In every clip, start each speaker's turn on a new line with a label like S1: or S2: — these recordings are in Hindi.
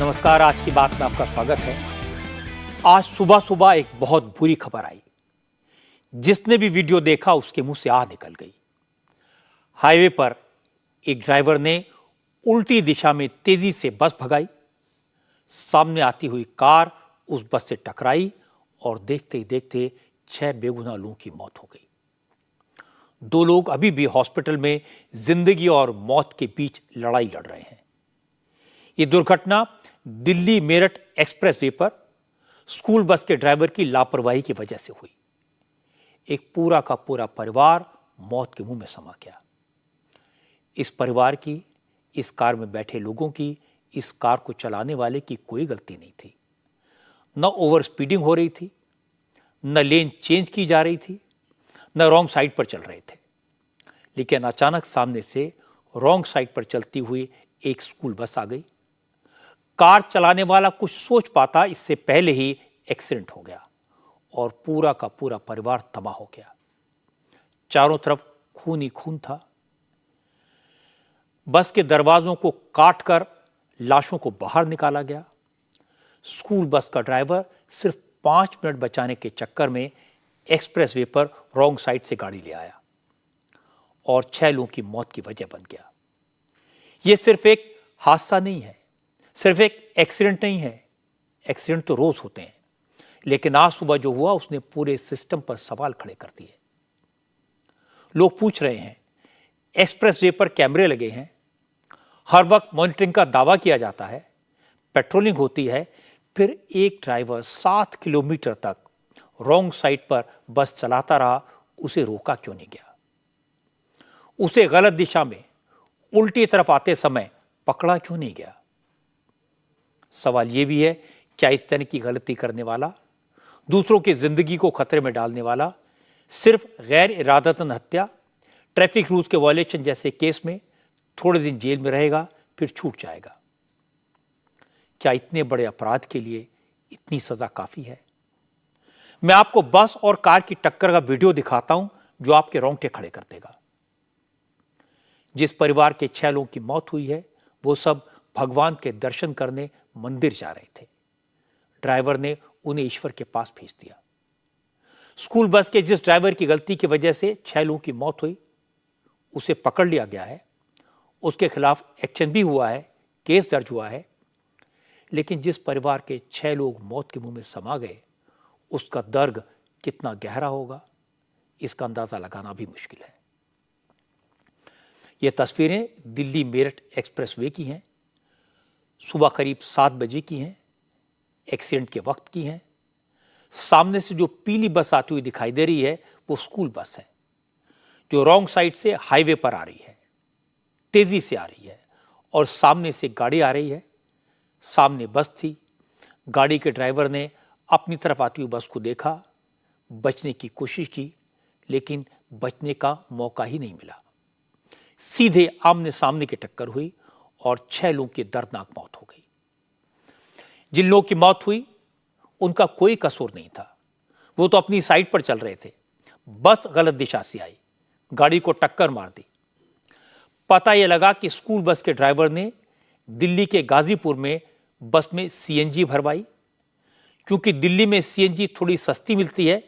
S1: नमस्कार। आज की बात में आपका स्वागत है। आज सुबह सुबह एक बहुत बुरी खबर आई। जिसने भी वीडियो देखा उसके मुंह से आह निकल गई। हाईवे पर एक ड्राइवर ने उल्टी दिशा में तेजी से बस भगाई। सामने आती हुई कार उस बस से टकराई और देखते ही देखते 6 बेगुनाह लोगों की मौत हो गई। 2 लोग अभी भी हॉस्पिटल में जिंदगी और मौत के बीच लड़ाई लड़ रहे हैं। ये दुर्घटना दिल्ली मेरठ एक्सप्रेसवे पर स्कूल बस के ड्राइवर की लापरवाही की वजह से हुई। एक पूरा का पूरा परिवार मौत के मुंह में समा गया। इस परिवार की, इस कार में बैठे लोगों की, इस कार को चलाने वाले की कोई गलती नहीं थी। न ओवर स्पीडिंग हो रही थी, न लेन चेंज की जा रही थी, न रॉन्ग साइड पर चल रहे थे। लेकिन अचानक सामने से रॉन्ग साइड पर चलती हुई एक स्कूल बस आ गई। कार चलाने वाला कुछ सोच पाता इससे पहले ही एक्सीडेंट हो गया और पूरा का पूरा परिवार तबाह हो गया। चारों तरफ खून ही खून था। बस के दरवाजों को काटकर लाशों को बाहर निकाला गया। स्कूल बस का ड्राइवर सिर्फ 5 मिनट बचाने के चक्कर में एक्सप्रेसवे पर रॉन्ग साइड से गाड़ी ले आया और 6 लोगों की मौत की वजह बन गया। यह सिर्फ एक हादसा नहीं है, सिर्फ एक एक्सीडेंट नहीं है। एक्सीडेंट तो रोज होते हैं, लेकिन आज सुबह जो हुआ उसने पूरे सिस्टम पर सवाल खड़े कर दिए। लोग पूछ रहे हैं, एक्सप्रेसवे पर कैमरे लगे हैं, हर वक्त मॉनिटरिंग का दावा किया जाता है, पेट्रोलिंग होती है, फिर एक ड्राइवर 7 किलोमीटर तक रॉन्ग साइड पर बस चलाता रहा, उसे रोका क्यों नहीं गया? उसे गलत दिशा में उल्टी तरफ आते समय पकड़ा क्यों नहीं गया? सवाल यह भी है, क्या इस तरह की गलती करने वाला, दूसरों की जिंदगी को खतरे में डालने वाला सिर्फ गैर इरादतन हत्या, ट्रैफिक रूल्स के वायलेशन जैसे केस में थोड़े दिन जेल में रहेगा, फिर छूट जाएगा? क्या इतने बड़े अपराध के लिए इतनी सजा काफी है? मैं आपको बस और कार की टक्कर का वीडियो दिखाता हूं जो आपके रोंगटे खड़े कर देगा। जिस परिवार के 6 लोगों की मौत हुई है वो सब भगवान के दर्शन करने मंदिर जा रहे थे। ड्राइवर ने उन्हें ईश्वर के पास भेज दिया। स्कूल बस के जिस ड्राइवर की गलती की वजह से 6 लोगों की मौत हुई, उसे पकड़ लिया गया है, उसके खिलाफ एक्शन भी हुआ है, केस दर्ज हुआ है। लेकिन जिस परिवार के 6 लोग मौत के मुंह में समा गए, उसका दर्द कितना गहरा होगा, इसका अंदाजा लगाना भी मुश्किल है। ये तस्वीरें दिल्ली मेरठ एक्सप्रेसवे की हैं। सुबह करीब 7 बजे की हैं, एक्सीडेंट के वक्त की हैं। सामने से जो पीली बस आती हुई दिखाई दे रही है वो स्कूल बस है, जो रॉन्ग साइड से हाईवे पर आ रही है, तेजी से आ रही है और सामने से गाड़ी आ रही है। सामने बस थी, गाड़ी के ड्राइवर ने अपनी तरफ आती हुई बस को देखा, बचने की कोशिश की, लेकिन बचने का मौका ही नहीं मिला। सीधे आमने सामने की टक्कर हुई और 6 लोगों की दर्दनाक मौत हो गई। जिन लोगों की मौत हुई उनका कोई कसूर नहीं था, वो तो अपनी साइड पर चल रहे थे। बस गलत दिशा से आई, गाड़ी को टक्कर मार दी। पता यह लगा कि स्कूल बस के ड्राइवर ने दिल्ली के गाजीपुर में बस में सीएनजी भरवाई। क्योंकि दिल्ली में सीएनजी थोड़ी सस्ती मिलती है,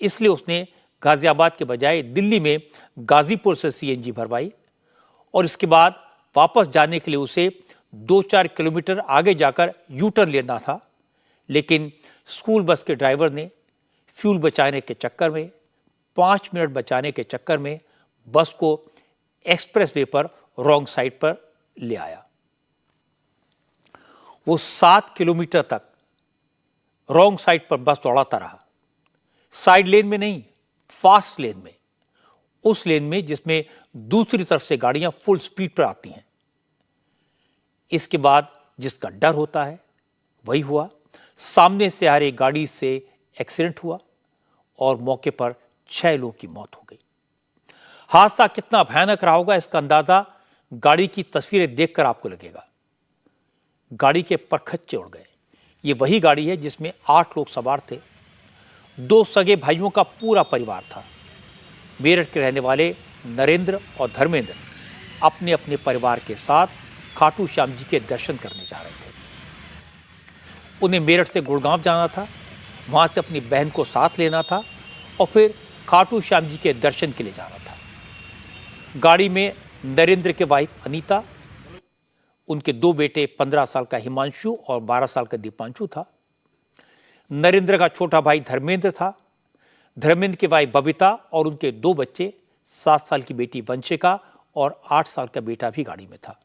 S1: इसलिए उसने गाजियाबाद के बजाय दिल्ली में गाजीपुर से सीएनजी भरवाई और इसके बाद वापस जाने के लिए उसे 2-4 किलोमीटर आगे जाकर यू टर्न लेना था। लेकिन स्कूल बस के ड्राइवर ने फ्यूल बचाने के चक्कर में, 5 मिनट बचाने के चक्कर में बस को एक्सप्रेसवे पर रॉन्ग साइड पर ले आया। वो 7 किलोमीटर तक रॉन्ग साइड पर बस दौड़ाता रहा, साइड लेन में नहीं, फास्ट लेन में, उस लेन में जिसमें दूसरी तरफ से गाड़ियां फुल स्पीड पर आती हैं। इसके बाद जिसका डर होता है वही हुआ। सामने से आ रही गाड़ी से एक्सीडेंट हुआ और मौके पर 6 लोगों की मौत हो गई। हादसा कितना भयानक रहा होगा इसका अंदाजा गाड़ी की तस्वीरें देखकर आपको लगेगा। गाड़ी के परखच्चे उड़ गए। ये वही गाड़ी है जिसमें 8 लोग सवार थे। 2 सगे भाइयों का पूरा परिवार था। मेरठ के रहने वाले नरेंद्र और धर्मेंद्र अपने अपने परिवार के साथ खाटू श्याम जी के दर्शन करने जा रहे थे। उन्हें मेरठ से गुड़गांव जाना था, वहां से अपनी बहन को साथ लेना था और फिर खाटू श्याम जी के दर्शन के लिए जाना था। गाड़ी में नरेंद्र के वाइफ अनीता, उनके 2 बेटे 15 साल का हिमांशु और 12 साल का दीपांशु था। नरेंद्र का छोटा भाई धर्मेंद्र था। धर्मेंद्र की वाइफ बबीता और उनके 2 बच्चे 7 साल की बेटी वंशिका और 8 साल का बेटा भी गाड़ी में था।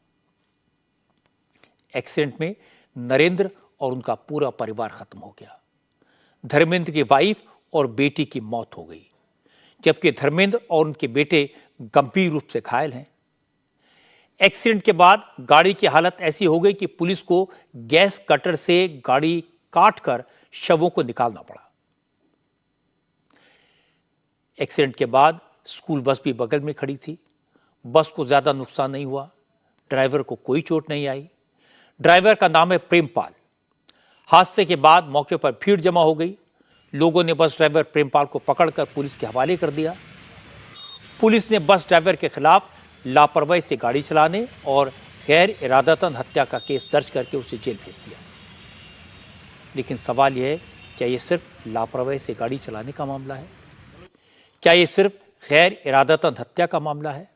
S1: एक्सीडेंट में नरेंद्र और उनका पूरा परिवार खत्म हो गया। धर्मेंद्र की वाइफ और बेटी की मौत हो गई, जबकि धर्मेंद्र और उनके बेटे गंभीर रूप से घायल हैं। एक्सीडेंट के बाद गाड़ी की हालत ऐसी हो गई कि पुलिस को गैस कटर से गाड़ी काटकर शवों को निकालना पड़ा। एक्सीडेंट के बाद स्कूल बस भी बगल में खड़ी थी। बस को ज्यादा नुकसान नहीं हुआ, ड्राइवर को कोई चोट नहीं आई। ड्राइवर का नाम है प्रेमपाल। हादसे के बाद मौके पर भीड़ जमा हो गई। लोगों ने बस ड्राइवर प्रेमपाल को पकड़कर पुलिस के हवाले कर दिया। पुलिस ने बस ड्राइवर के खिलाफ लापरवाही से गाड़ी चलाने और गैर इरादतन हत्या का केस दर्ज करके उसे जेल भेज दिया। लेकिन सवाल यह है, क्या यह सिर्फ लापरवाही से गाड़ी चलाने का मामला है? क्या यह सिर्फ गैर इरादतन हत्या का मामला है?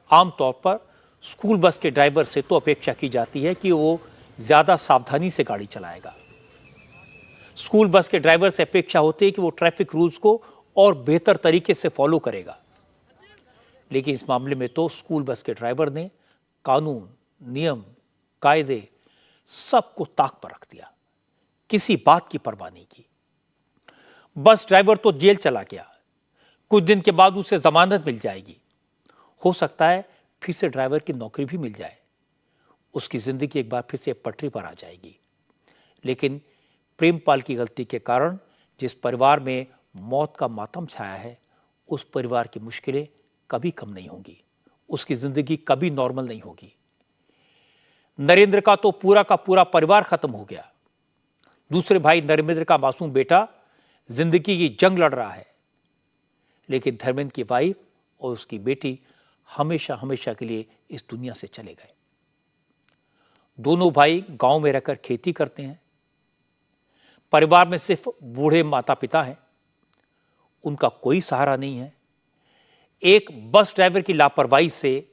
S1: आमतौर पर स्कूल बस के ड्राइवर से तो अपेक्षा की जाती है कि वो ज्यादा सावधानी से गाड़ी चलाएगा। स्कूल बस के ड्राइवर से अपेक्षा होती है कि वो ट्रैफिक रूल्स को और बेहतर तरीके से फॉलो करेगा। लेकिन इस मामले में तो स्कूल बस के ड्राइवर ने कानून, नियम, कायदे सबको ताक पर रख दिया, किसी बात की परवाह नहीं की। बस ड्राइवर तो जेल चला गया, कुछ दिन के बाद उसे जमानत मिल जाएगी। हो सकता है फिर से ड्राइवर की नौकरी भी मिल जाए, उसकी जिंदगी एक बार फिर से पटरी पर आ जाएगी। लेकिन प्रेमपाल की गलती के कारण जिस परिवार में मौत का मातम छाया है, उस परिवार की मुश्किलें कभी कम नहीं होंगी, उसकी जिंदगी कभी नॉर्मल नहीं होगी। नरेंद्र का तो पूरा का पूरा परिवार खत्म हो गया। दूसरे भाई नरेंद्र का मासूम बेटा जिंदगी की जंग लड़ रहा है। लेकिन धर्मेंद्र की वाइफ और उसकी बेटी हमेशा हमेशा के लिए इस दुनिया से चले गए। दोनों भाई गांव में रहकर खेती करते हैं। परिवार में सिर्फ बूढ़े माता पिता हैं, उनका कोई सहारा नहीं है। एक बस ड्राइवर की लापरवाही से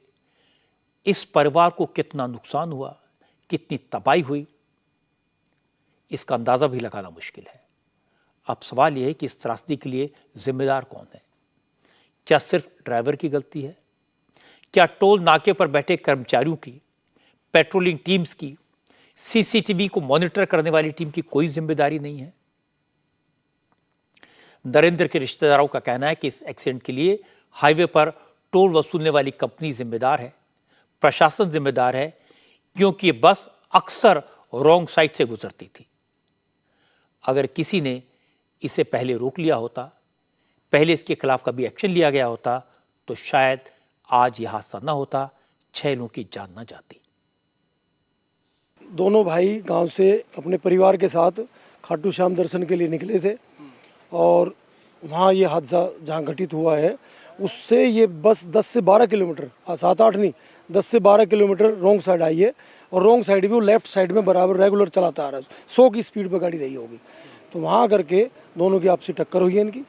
S1: इस परिवार को कितना नुकसान हुआ, कितनी तबाही हुई, इसका अंदाजा भी लगाना मुश्किल है। अब सवाल यह है कि इस त्रासदी के लिए जिम्मेदार कौन है? क्या सिर्फ ड्राइवर की गलती है? क्या टोल नाके पर बैठे कर्मचारियों की, पेट्रोलिंग टीम्स की, सीसीटीवी को मॉनिटर करने वाली टीम की कोई जिम्मेदारी नहीं है? नरेंद्र के रिश्तेदारों का कहना है कि इस एक्सीडेंट के लिए हाईवे पर टोल वसूलने वाली कंपनी जिम्मेदार है, प्रशासन जिम्मेदार है, क्योंकि ये बस अक्सर रॉन्ग साइड से गुजरती थी। अगर किसी ने इसे पहले रोक लिया होता, पहले इसके खिलाफ कभी एक्शन लिया गया होता, तो शायद आज यह हादसा न होता, 6 लोगों की जान न जाती।
S2: दोनों भाई गांव से अपने परिवार के साथ खाटू श्याम दर्शन के लिए निकले थे और वहाँ ये हादसा जहाँ घटित हुआ है, उससे ये बस 10 से 12 किलोमीटर, 7-8 नहीं, 10 से 12 किलोमीटर रॉन्ग साइड आई है और रॉन्ग साइड भी वो लेफ्ट साइड में बराबर रेगुलर चलाता आ रहा है। 100 की स्पीड पर गाड़ी रही होगी, तो वहाँ करके दोनों की आपसी टक्कर हुई है इनकी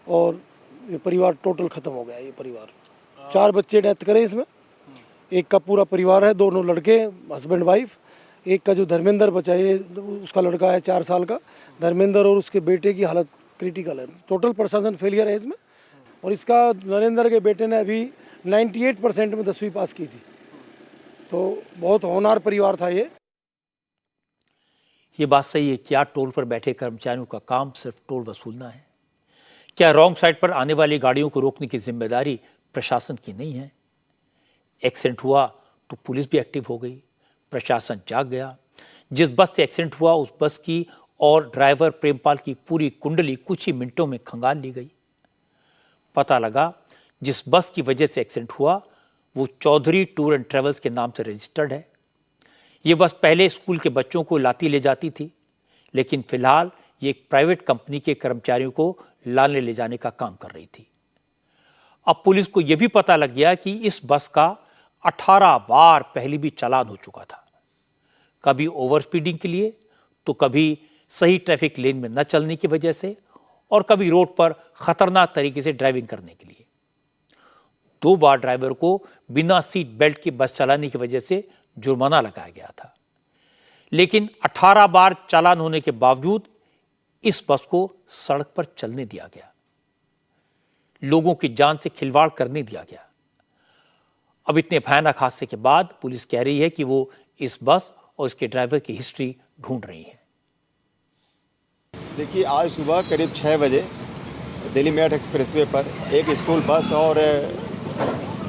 S2: और ये परिवार टोटल खत्म हो गया। ये परिवार 4 बच्चे डेथ करे इसमें, एक का पूरा परिवार है, दोनों लड़के हस्बैंड वाइफ। एक का जो धर्मेंद्र बचा है, उसका लड़का है 4 साल का धर्मेंद्र, और उसके बेटे की हालत क्रिटिकल है। टोटल प्रशासन फेलियर है इसमें। और इसका नरेंद्र के बेटे ने अभी 98% में 10वीं पास की थी, तो बहुत होनहार परिवार था
S1: ये बात सही है, क्या टोल पर बैठे कर्मचारियों का काम सिर्फ टोल वसूलना है? क्या रॉन्ग साइड पर आने वाली गाड़ियों को रोकने की जिम्मेदारी प्रशासन की नहीं है? एक्सीडेंट हुआ तो पुलिस भी एक्टिव हो गई, प्रशासन जाग गया। जिस बस से एक्सीडेंट हुआ उस बस की और ड्राइवर प्रेमपाल की पूरी कुंडली कुछ ही मिनटों में खंगाल ली गई। पता लगा जिस बस की वजह से एक्सीडेंट हुआ वो चौधरी टूर एंड ट्रेवल्स के नाम से रजिस्टर्ड है। ये बस पहले स्कूल के बच्चों को लाती ले जाती थी, लेकिन फिलहाल ये एक प्राइवेट कंपनी के कर्मचारियों को लाने ले जाने का काम कर रही थी। अब पुलिस को यह भी पता लग गया कि इस बस का 18 बार पहले भी चालान हो चुका था, कभी ओवर स्पीडिंग के लिए तो कभी सही ट्रैफिक लेन में न चलने की वजह से और कभी रोड पर खतरनाक तरीके से ड्राइविंग करने के लिए। 2 बार ड्राइवर को बिना सीट बेल्ट की बस चलाने की वजह से जुर्माना लगाया गया था, लेकिन 18 बार चालान होने के बावजूद इस बस को सड़क पर चलने दिया गया, लोगों की जान से खिलवाड़ करने दिया गया। अब इतने भयानक हादसे के बाद पुलिस कह रही है कि वो इस बस और इसके ड्राइवर की हिस्ट्री ढूंढ रही है।
S3: देखिए, आज सुबह करीब 6 बजे दिल्ली मेरठ एक्सप्रेसवे पर एक स्कूल बस और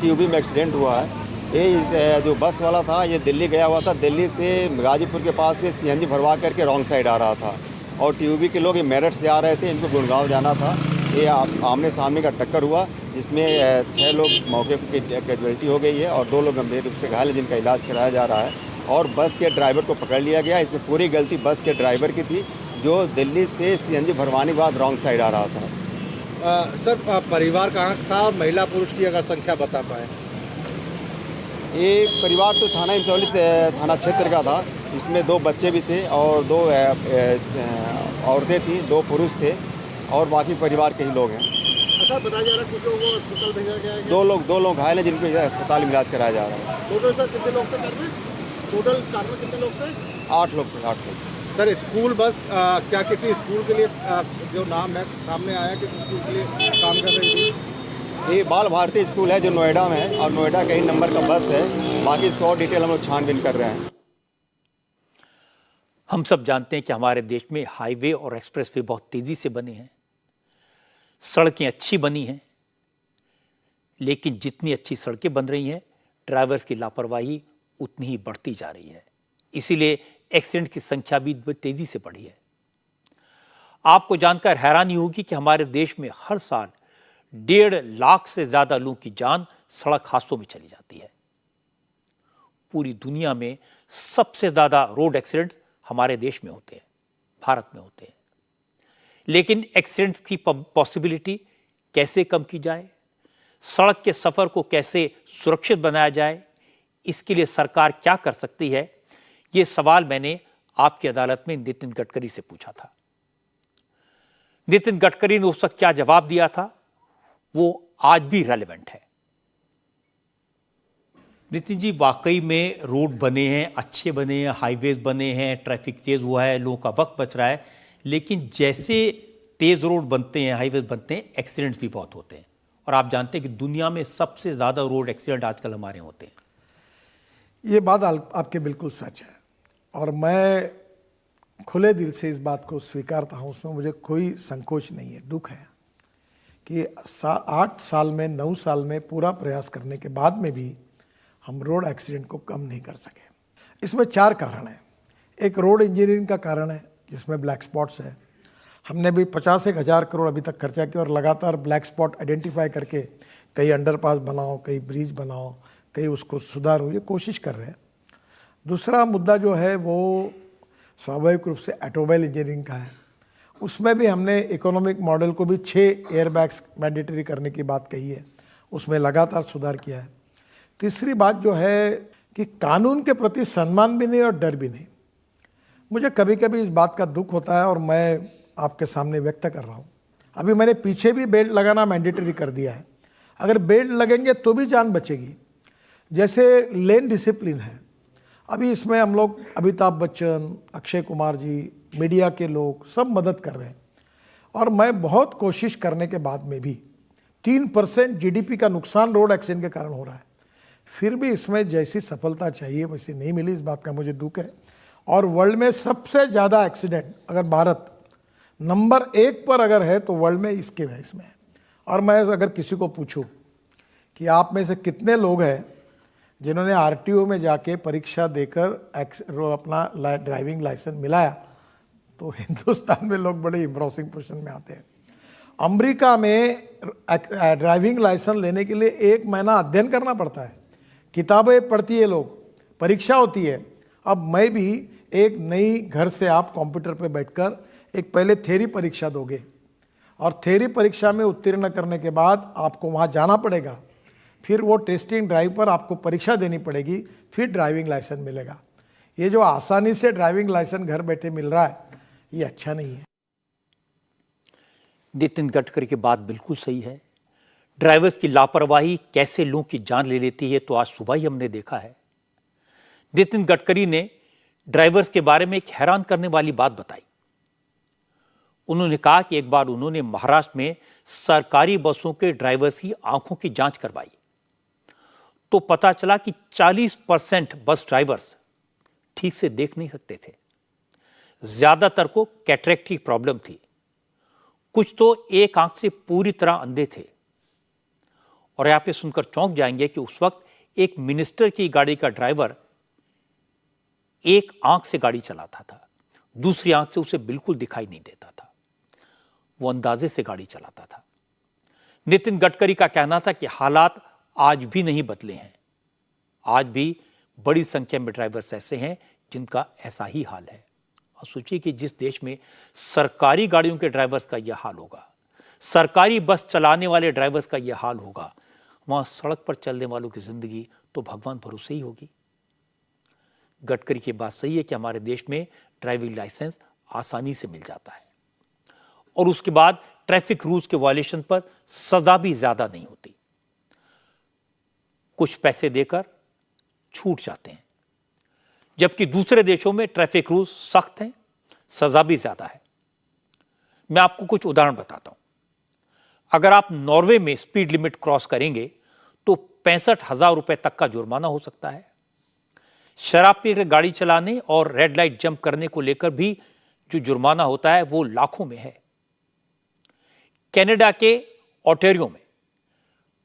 S3: टीयूबी में एक्सीडेंट हुआ है। ये जो बस वाला था ये दिल्ली गया हुआ था, दिल्ली से गाजीपुर के पास से सीएनजी भरवा करके रॉन्ग साइड आ रहा था और टीयूबी के लोग ये मेरठ से आ रहे थे, इनको गुड़गांव जाना था। ये आमने सामने का टक्कर हुआ जिसमें 6 लोग मौके पर कैजुअल्टी हो गई है और 2 लोग गंभीर रूप से घायल हैं जिनका इलाज कराया जा रहा है और बस के ड्राइवर को पकड़ लिया गया। इसमें पूरी गलती बस के ड्राइवर की थी जो दिल्ली से सीएनजी भरवाने के बाद रॉन्ग साइड आ रहा था।
S4: सर, परिवार कहाँ था और महिला पुरुष की अगर संख्या बता पाए?
S3: ये परिवार तो थाना इंचौली थाना क्षेत्र का था। इसमें 2 बच्चे भी थे और 2 औरतें थी, 2 पुरुष थे और बाकी परिवार के ही लोग हैं।
S4: अच्छा, बताया जा रहा है कुछ लोगों को अस्पताल भेजा गया है?
S3: 2 लोग घायल हैं जिनको अस्पताल में इलाज कराया जा रहा है।
S4: टोटल सर कितने लोग थे कार में? टोटल कार में कितने लोग थे?
S3: 8 लोग थे, 8 लोग।
S4: सर, स्कूल बस क्या किसी स्कूल के लिए जो नाम है सामने आया कि स्कूल के लिए काम कर रही थी?
S3: ये बाल भारती स्कूल है जो नोएडा में है और नोएडा का ही नंबर का बस है। बाकी इसको और डिटेल हम लोग छानबीन कर रहे हैं।
S1: हम सब जानते हैं कि हमारे देश में हाईवे और एक्सप्रेसवे बहुत तेजी से बने हैं, सड़कें अच्छी बनी हैं, लेकिन जितनी अच्छी सड़कें बन रही हैं ड्राइवर्स की लापरवाही उतनी ही बढ़ती जा रही है। इसीलिए एक्सीडेंट की संख्या भी तेजी से बढ़ी है। आपको जानकर हैरानी होगी कि हमारे देश में हर साल 1.5 लाख से ज्यादा लोगों की जान सड़क हादसों में चली जाती है। पूरी दुनिया में सबसे ज्यादा रोड एक्सीडेंट हमारे देश में होते हैं, भारत में होते हैं। लेकिन एक्सीडेंट्स की पॉसिबिलिटी कैसे कम की जाए, सड़क के सफर को कैसे सुरक्षित बनाया जाए, इसके लिए सरकार क्या कर सकती है, ये सवाल मैंने आपकी अदालत में नितिन गडकरी से पूछा था। नितिन गडकरी ने उस वक्त क्या जवाब दिया था वो आज भी रेलेवेंट है। नितिन जी, वाकई में रोड बने हैं, अच्छे बने हैं, हाईवेज बने हैं, ट्रैफिक तेज हुआ है, लोगों का वक्त बच रहा है, लेकिन जैसे तेज रोड बनते हैं, हाईवेज बनते हैं, एक्सीडेंट्स भी बहुत होते हैं। और आप जानते हैं कि दुनिया में सबसे ज्यादा रोड एक्सीडेंट आजकल हमारे होते हैं।
S5: ये बात आपके बिल्कुल सच है और मैं खुले दिल से इस बात को स्वीकारता हूँ, उसमें मुझे कोई संकोच नहीं है। दुख है कि 8 साल में 9 साल में पूरा प्रयास करने के बाद में भी हम रोड एक्सीडेंट को कम नहीं कर सके। इसमें 4 कारण हैं। एक रोड इंजीनियरिंग का कारण है जिसमें ब्लैक स्पॉट्स है। हमने भी 50-1,000 करोड़ अभी तक खर्चा किया और लगातार ब्लैक स्पॉट आइडेंटिफाई करके कहीं अंडरपास बनाओ, कहीं ब्रिज बनाओ, कहीं उसको सुधारो, ये कोशिश कर रहे हैं। दूसरा मुद्दा जो है वो स्वाभाविक रूप से ऑटोमोबाइल इंजीनियरिंग का है। उसमें भी हमने इकोनॉमिक मॉडल को भी 6 एयरबैग्स मैंडेटरी करने की बात कही है, उसमें लगातार सुधार किया है। तीसरी बात जो है कि कानून के प्रति सम्मान भी नहीं और डर भी नहीं। मुझे कभी कभी इस बात का दुख होता है और मैं आपके सामने व्यक्त कर रहा हूँ। अभी मैंने पीछे भी बेल्ट लगाना मैंडेटरी कर दिया है। अगर बेल्ट लगेंगे तो भी जान बचेगी। जैसे लेन डिसिप्लिन है, अभी इसमें हम लोग अमिताभ बच्चन, अक्षय कुमार जी, मीडिया के लोग सब मदद कर रहे हैं और मैं बहुत कोशिश करने के बाद में भी 3% जीडीपी का नुकसान रोड एक्सीडेंट के कारण हो रहा है। फिर भी इसमें जैसी सफलता चाहिए वैसी नहीं मिली, इस बात का मुझे दुख है। और वर्ल्ड में सबसे ज़्यादा एक्सीडेंट अगर भारत नंबर 1 पर अगर है तो वर्ल्ड में इसके है इसमें। और मैं अगर किसी को पूछूं कि आप में से कितने लोग हैं जिन्होंने आरटीओ में जाके परीक्षा देकर अपना ड्राइविंग लाइसेंस मिलाया, तो हिंदुस्तान में लोग बड़े एम्ब्रोसिंग पोजीशन में आते हैं। अमेरिका में ड्राइविंग लाइसेंस लेने के लिए 1 महीना अध्ययन करना पड़ता है, किताबें पढ़ती है लोग, परीक्षा होती है। अब मैं भी एक नई घर से आप कंप्यूटर पे बैठकर एक पहले थ्योरी परीक्षा दोगे और थ्योरी परीक्षा में उत्तीर्ण करने के बाद आपको वहाँ जाना पड़ेगा, फिर वो टेस्टिंग ड्राइव पर आपको परीक्षा देनी पड़ेगी, फिर ड्राइविंग लाइसेंस मिलेगा। ये जो आसानी से ड्राइविंग लाइसेंस घर बैठे मिल रहा है, ये अच्छा नहीं है।
S1: नितिन गडकरी की बात बिल्कुल सही है। ड्राइवर्स की लापरवाही कैसे लोगों की जान ले लेती है तो आज सुबह ही हमने देखा है। नितिन गडकरी ने ड्राइवर्स के बारे में एक हैरान करने वाली बात बताई। उन्होंने कहा कि एक बार उन्होंने महाराष्ट्र में सरकारी बसों के ड्राइवर्स की आंखों की जांच करवाई तो पता चला कि 40% बस ड्राइवर्स ठीक से देख नहीं सकते थे। ज्यादातर को कैटरेक्ट की प्रॉब्लम थी, कुछ तो एक आंख से पूरी तरह अंधे थे। और आप ये सुनकर चौंक जाएंगे कि उस वक्त एक मिनिस्टर की गाड़ी का ड्राइवर एक आंख से गाड़ी चलाता था, दूसरी आंख से उसे बिल्कुल दिखाई नहीं देता था। वो अंदाजे से गाड़ी चलाता था। नितिन गडकरी का कहना था कि हालात आज भी नहीं बदले हैं। आज भी बड़ी संख्या में ड्राइवर्स ऐसे हैं जिनका ऐसा ही हाल है। और सोचिए कि जिस देश में सरकारी गाड़ियों के ड्राइवर्स का यह हाल होगा, सरकारी बस चलाने वाले ड्राइवर्स का यह हाल होगा, वहां सड़क पर चलने वालों की जिंदगी तो भगवान भरोसे ही होगी। गडकरी की बात सही है कि हमारे देश में ड्राइविंग लाइसेंस आसानी से मिल जाता है और उसके बाद ट्रैफिक रूल्स के वायलेशन पर सजा भी ज्यादा नहीं होती। कुछ पैसे देकर छूट जाते हैं, जबकि दूसरे देशों में ट्रैफिक रूल्स सख्त हैं, सजा भी ज्यादा है। मैं आपको कुछ उदाहरण बताता हूं। अगर आप नॉर्वे में स्पीड लिमिट क्रॉस करेंगे तो 65,000 रुपए तक का जुर्माना हो सकता है। शराब पीकर गाड़ी चलाने और रेड लाइट जंप करने को लेकर भी जो जुर्माना होता है वो लाखों में है। कनाडा के ओंटारियो में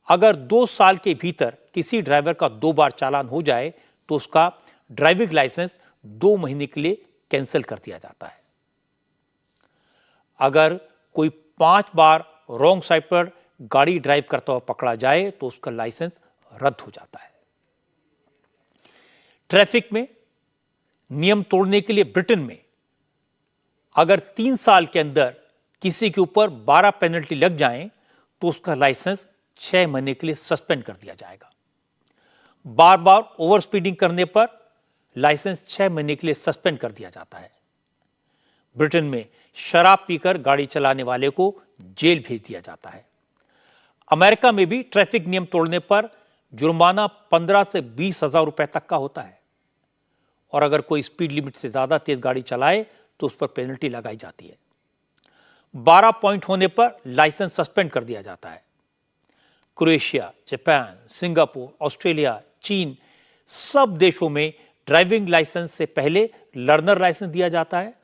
S1: अगर 2 साल के भीतर किसी ड्राइवर का 2 बार चालान हो जाए तो उसका ड्राइविंग लाइसेंस 2 महीने के लिए कैंसिल कर दिया जाता है। अगर कोई 5 बार रॉन्ग साइड पर गाड़ी ड्राइव करता हुआ पकड़ा जाए तो उसका लाइसेंस रद्द हो जाता है। ट्रैफिक में नियम तोड़ने के लिए ब्रिटेन में अगर 3 साल के अंदर किसी के ऊपर 12 पेनल्टी लग जाएं तो उसका लाइसेंस 6 महीने के लिए सस्पेंड कर दिया जाएगा। बार बार ओवर स्पीडिंग करने पर लाइसेंस 6 महीने के लिए सस्पेंड कर दिया जाता है। ब्रिटेन में शराब पीकर गाड़ी चलाने वाले को जेल भेज दिया जाता है। अमेरिका में भी ट्रैफिक नियम तोड़ने पर जुर्माना 15 से 20,000 रुपए तक का होता है और अगर कोई स्पीड लिमिट से ज्यादा तेज गाड़ी चलाए तो उस पर पेनल्टी लगाई जाती है। 12 पॉइंट होने पर लाइसेंस सस्पेंड कर दिया जाता है। क्रोएशिया, जापान, सिंगापुर, ऑस्ट्रेलिया, चीन सब देशों में ड्राइविंग लाइसेंस से पहले लर्नर लाइसेंस दिया जाता है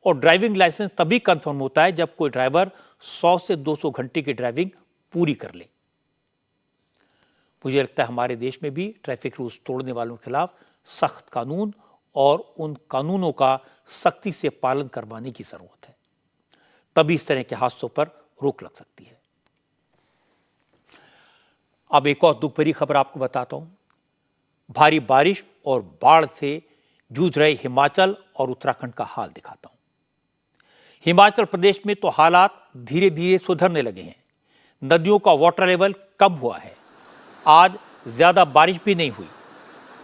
S1: और ड्राइविंग लाइसेंस तभी कंफर्म होता है जब कोई ड्राइवर 100 से 200 घंटे की ड्राइविंग पूरी कर ले। मुझे लगता है हमारे देश में भी ट्रैफिक रूल्स तोड़ने वालों के खिलाफ सख्त कानून और उन कानूनों का सख्ती से पालन करवाने की जरूरत है, तभी इस तरह के हादसों पर रोक लग सकती है। अब एक और दुख भरी खबर आपको बताता हूं। भारी बारिश और बाढ़ से जूझ रहे हिमाचल और उत्तराखंड का हाल दिखाता हूं। हिमाचल प्रदेश में तो हालात धीरे धीरे सुधरने लगे हैं। नदियों का वाटर लेवल कम हुआ है। आज ज्यादा बारिश भी नहीं हुई,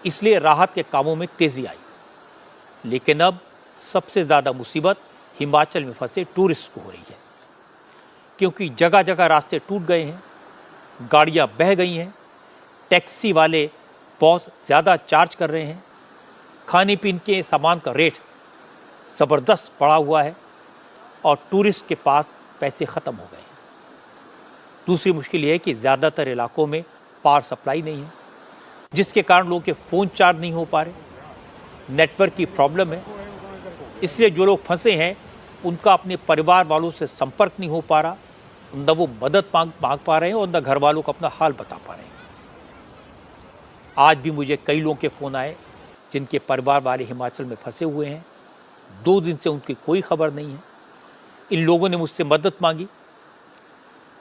S1: इसलिए राहत के कामों में तेजी आई। लेकिन अब सबसे ज्यादा मुसीबत हिमाचल में फंसे टूरिस्ट को हो रही है, क्योंकि जगह जगह रास्ते टूट गए हैं, गाड़ियां बह गई हैं, टैक्सी वाले बहुत ज़्यादा चार्ज कर रहे हैं, खाने पीने के सामान का रेट ज़बरदस्त बढ़ा हुआ है और टूरिस्ट के पास पैसे ख़त्म हो गए हैं। दूसरी मुश्किल ये है कि ज़्यादातर इलाकों में पावर सप्लाई नहीं है, जिसके कारण लोगों के फ़ोन चार्ज नहीं हो पा रहे, नेटवर्क की प्रॉब्लम है। इसलिए जो लोग फंसे हैं उनका अपने परिवार वालों से संपर्क नहीं हो पा रहा, न वो मदद मांग पा रहे हैं और न घर वालों को अपना हाल बता पा रहे हैं। आज भी मुझे कई लोगों के फ़ोन आए जिनके परिवार वाले हिमाचल में फंसे हुए हैं। 2 दिन से उनकी कोई खबर नहीं है। इन लोगों ने मुझसे मदद मांगी।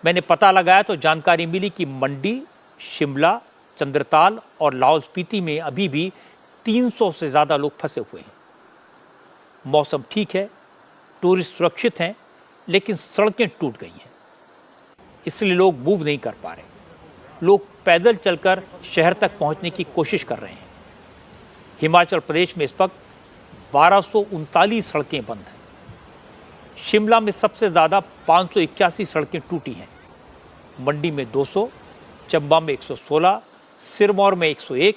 S1: मैंने पता लगाया तो जानकारी मिली कि मंडी, शिमला, चंद्रताल और लाहौल स्पीति में अभी भी 300 से ज़्यादा लोग फंसे हुए हैं। मौसम ठीक है, टूरिस्ट सुरक्षित हैं, लेकिन सड़कें टूट गई हैं, इसलिए लोग मूव नहीं कर पा रहे। लोग पैदल चलकर शहर तक पहुंचने की कोशिश कर रहे हैं। हिमाचल प्रदेश में इस वक्त 1239 सड़कें बंद हैं। शिमला में सबसे ज़्यादा 581 सड़कें टूटी हैं। मंडी में 200, चंबा में 116, सिरमौर में 101,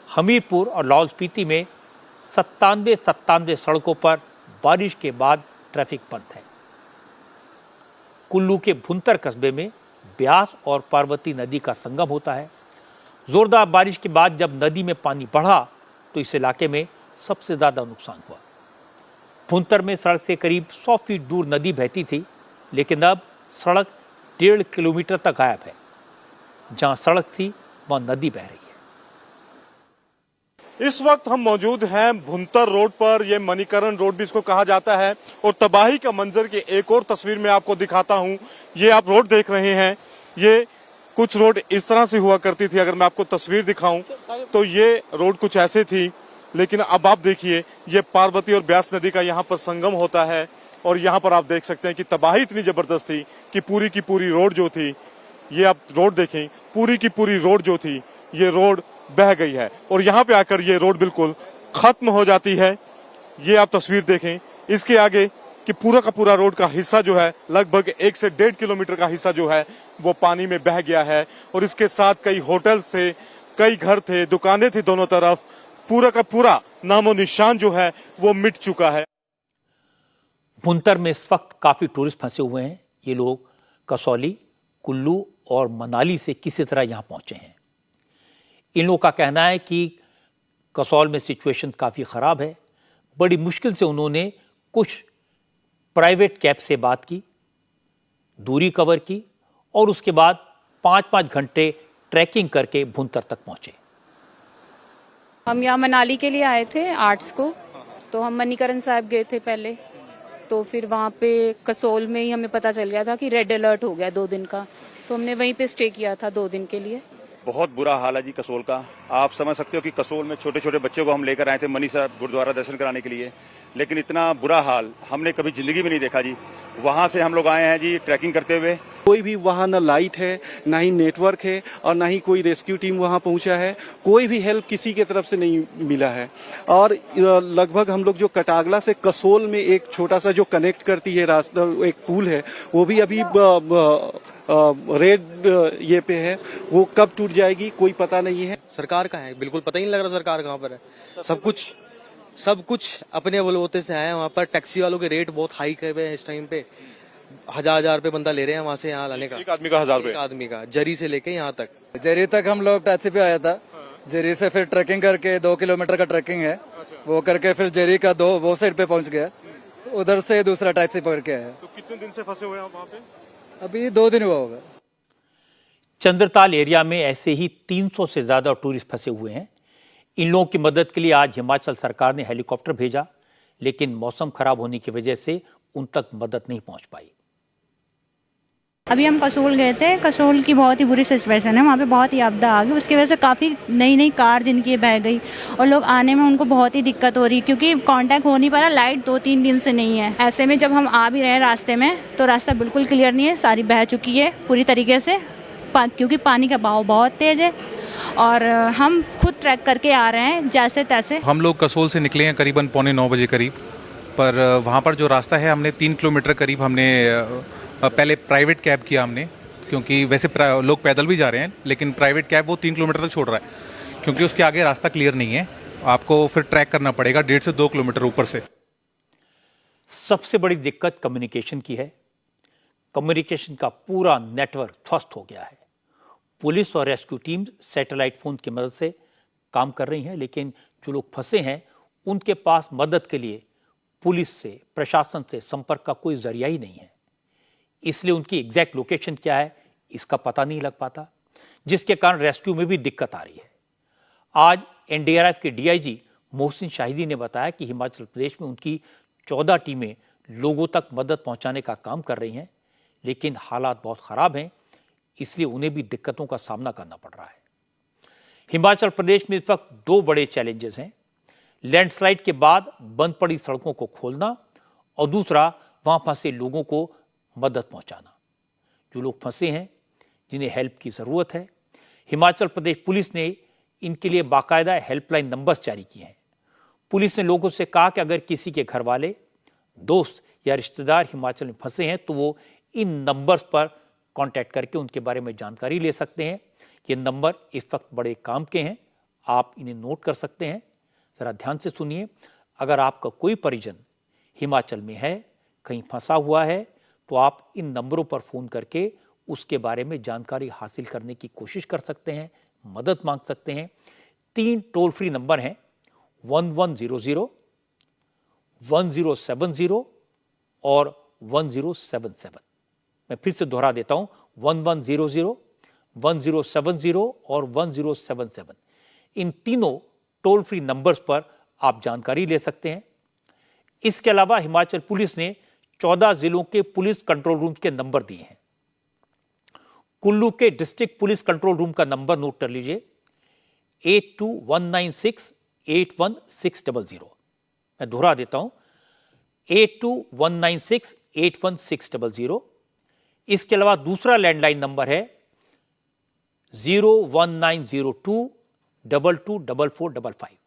S1: हमीरपुर और लाहौल स्पीति में 97 सड़कों पर बारिश के बाद ट्रैफिक बंद है। कुल्लू के भुंतर कस्बे में ब्यास और पार्वती नदी का संगम होता है। जोरदार बारिश के बाद जब नदी में पानी बढ़ा तो इस इलाके में सबसे ज़्यादा नुकसान हुआ। भुंतर में सड़क से करीब 100 फीट दूर नदी बहती थी, लेकिन अब सड़क 1.5 किलोमीटर तक गायब है। जहां सड़क थी वहां नदी बह रही है।
S6: इस वक्त हम मौजूद हैं भुंतर रोड पर, यह मणिकरण रोड भी इसको कहा जाता है, और तबाही का मंजर की एक और तस्वीर में आपको दिखाता हूं। ये आप रोड देख रहे हैं, ये कुछ रोड इस तरह से हुआ करती थी। अगर मैं आपको तस्वीर दिखाऊं तो ये रोड कुछ ऐसे थी, लेकिन अब आप देखिए ये पार्वती और ब्यास नदी का यहाँ पर संगम होता है, और यहाँ पर आप देख सकते हैं कि तबाही इतनी जबरदस्त थी कि पूरी की पूरी रोड जो थी, ये आप रोड देखें, पूरी की पूरी रोड जो थी ये रोड बह गई है, और यहाँ पे आकर ये रोड बिल्कुल खत्म हो जाती है। ये आप तस्वीर देखें, इसके आगे कि पूरा का पूरा रोड का हिस्सा जो है, लगभग 1 से 1.5 किलोमीटर का हिस्सा जो है वो पानी में बह गया है, और इसके साथ कई होटल थे, कई घर थे, दुकानें थी दोनों तरफ, पूरा का पूरा नामो निशान जो है वो मिट चुका है।
S1: भुंतर में इस वक्त काफी टूरिस्ट फंसे हुए हैं। ये लोग कसौली, कुल्लू और मनाली से किसी तरह यहां पहुंचे हैं। इन लोगों का कहना है कि कसौल में सिचुएशन काफी खराब है। बड़ी मुश्किल से उन्होंने कुछ प्राइवेट कैब से बात की, दूरी कवर की, और उसके बाद 5-5 घंटे ट्रैकिंग करके भुंतर तक पहुंचे।
S7: हम यहाँ मनाली के लिए आए थे आर्ट्स को, तो हम मणिकरण साहब गए थे पहले, तो फिर वहाँ पे कसोल में ही हमें पता चल गया था कि रेड अलर्ट हो गया 2 दिन का, तो हमने वहीं पे स्टे किया था 2 दिन के लिए।
S8: बहुत बुरा हाल है जी कसोल का। आप समझ सकते हो कि कसोल में छोटे छोटे बच्चों को हम लेकर आए थे मनी साहब गुरुद्वारा दर्शन कराने के लिए, लेकिन इतना बुरा हाल हमने कभी जिंदगी में नहीं देखा जी। वहां से हम लोग आए हैं जी ट्रैकिंग करते हुए।
S9: कोई भी वहाँ न लाइट है, ना ही नेटवर्क है, और ना ही कोई रेस्क्यू टीम वहाँ पहुँचा है। कोई भी हेल्प किसी के तरफ से नहीं मिला है। और लगभग हम लोग जो कटागला से कसोल में एक छोटा सा जो कनेक्ट करती है रास्ता, एक पुल है, वो भी अभी रेड ये पे है, वो कब टूट जाएगी कोई पता नहीं है।
S10: सरकार कहाँ है, बिल्कुल पता ही नहीं लग रहा सरकार कहाँ पर है। सब कुछ अपने बलबूते से आए हैं। वहाँ पर टैक्सी वालों के रेट बहुत हाई कर हुए हैं इस टाइम पे। 1000 रुपए बंदा ले रहे हैं वहाँ से यहाँ लाने का।
S6: एक आदमी का 1000 रुपए?
S10: एक आदमी का, जरी से लेके यहाँ तक।
S11: जरी तक हम लोग टैक्सी पे आया था। जरी से फिर ट्रैकिंग करके 2 किलोमीटर का ट्रैकिंग है, वो करके फिर जरी का वो साइड पे पहुँच गया, उधर से दूसरा टैक्सी पकड़ के आया।
S6: तो कितने दिन से फंसे हुए हैं वहाँ पे?
S11: अभी 2 दिन हुआ होगा।
S1: चंद्रताल एरिया में ऐसे ही 300 से ज्यादा टूरिस्ट फंसे हुए हैं। इन लोगों की मदद के लिए आज हिमाचल सरकार ने हेलीकॉप्टर भेजा, लेकिन मौसम खराब होने की वजह से उन तक मदद नहीं पहुंच पाई।
S12: अभी हम कसोल गए थे। कसोल की बहुत ही बुरी सिचुएशन है, वहाँ पे बहुत ही आपदा आ गई। उसकी वजह से काफ़ी नई कार जिनकी बह गई, और लोग आने में उनको बहुत ही दिक्कत हो रही, क्योंकि कांटेक्ट हो नहीं पा रहा। लाइट 2-3 दिन से नहीं है। ऐसे में जब हम आ भी रहे हैं रास्ते में, तो रास्ता बिल्कुल क्लियर नहीं है, सारी बह चुकी है पूरी तरीके से, क्योंकि पानी का बहाव बहुत तेज़ है। और हम खुद ट्रैक करके आ रहे हैं जैसे तैसे।
S13: हम लोग कसोल से निकले हैं करीबन 9:15 बजे करीब, पर वहाँ पर जो रास्ता है, हमने 3 किलोमीटर करीब हमने पहले प्राइवेट कैब किया हमने, क्योंकि वैसे लोग पैदल भी जा रहे हैं, लेकिन प्राइवेट कैब वो 3 किलोमीटर तक छोड़ रहा है, क्योंकि उसके आगे रास्ता क्लियर नहीं है। आपको फिर ट्रैक करना पड़ेगा 1.5 से 2 किलोमीटर ऊपर से।
S1: सबसे बड़ी दिक्कत कम्युनिकेशन की है। कम्युनिकेशन का पूरा नेटवर्क ध्वस्त हो गया है। पुलिस और रेस्क्यू टीम सैटेलाइट फोन की मदद से काम कर रही हैं, लेकिन जो लोग फंसे हैं उनके पास मदद के लिए पुलिस से, प्रशासन से संपर्क का कोई जरिया ही नहीं है। इसलिए उनकी एग्जैक्ट लोकेशन क्या है इसका पता नहीं लग पाता, जिसके कारण रेस्क्यू में भी दिक्कत आ रही है। आज एनडीआरएफ के डीआईजी मोहसिन शाहिदी ने बताया कि हिमाचल प्रदेश में उनकी 14 टीमें लोगों तक मदद पहुंचाने का काम कर रही हैं, लेकिन हालात बहुत खराब हैं, इसलिए उन्हें भी दिक्कतों का सामना करना पड़ रहा है। हिमाचल प्रदेश में इस वक्त 2 बड़े चैलेंजेस हैं। लैंडस्लाइड के बाद बंद पड़ी सड़कों को खोलना, और दूसरा वहां फंसे लोगों को मदद पहुंचाना। जो लोग फंसे हैं, जिन्हें हेल्प की ज़रूरत है, हिमाचल प्रदेश पुलिस ने इनके लिए बाकायदा हेल्पलाइन नंबर्स जारी किए हैं। पुलिस ने लोगों से कहा कि अगर किसी के घर वाले, दोस्त या रिश्तेदार हिमाचल में फंसे हैं तो वो इन नंबर्स पर कांटेक्ट करके उनके बारे में जानकारी ले सकते हैं। ये नंबर इस वक्त बड़े काम के हैं, आप इन्हें नोट कर सकते हैं। ज़रा ध्यान से सुनिए, अगर आपका कोई परिजन हिमाचल में है, कहीं फंसा हुआ है, तो आप इन नंबरों पर फ़ोन करके उसके बारे में जानकारी हासिल करने की कोशिश कर सकते हैं, मदद मांग सकते हैं। 3 टोल फ्री नंबर हैं, 1100, 1070 और 1077। मैं फिर से दोहरा देता हूं, 1100, 1070 और 1077। इन तीनों टोल फ्री नंबर्स पर आप जानकारी ले सकते हैं। इसके अलावा हिमाचल पुलिस ने 14 जिलों के पुलिस कंट्रोल रूम के नंबर दिए हैं। कुल्लू के डिस्ट्रिक्ट पुलिस कंट्रोल रूम का नंबर नोट कर लीजिए, 8219681600। मैं दोहरा देता हूं, 8219681600। इसके अलावा दूसरा लैंडलाइन नंबर है 01902224455।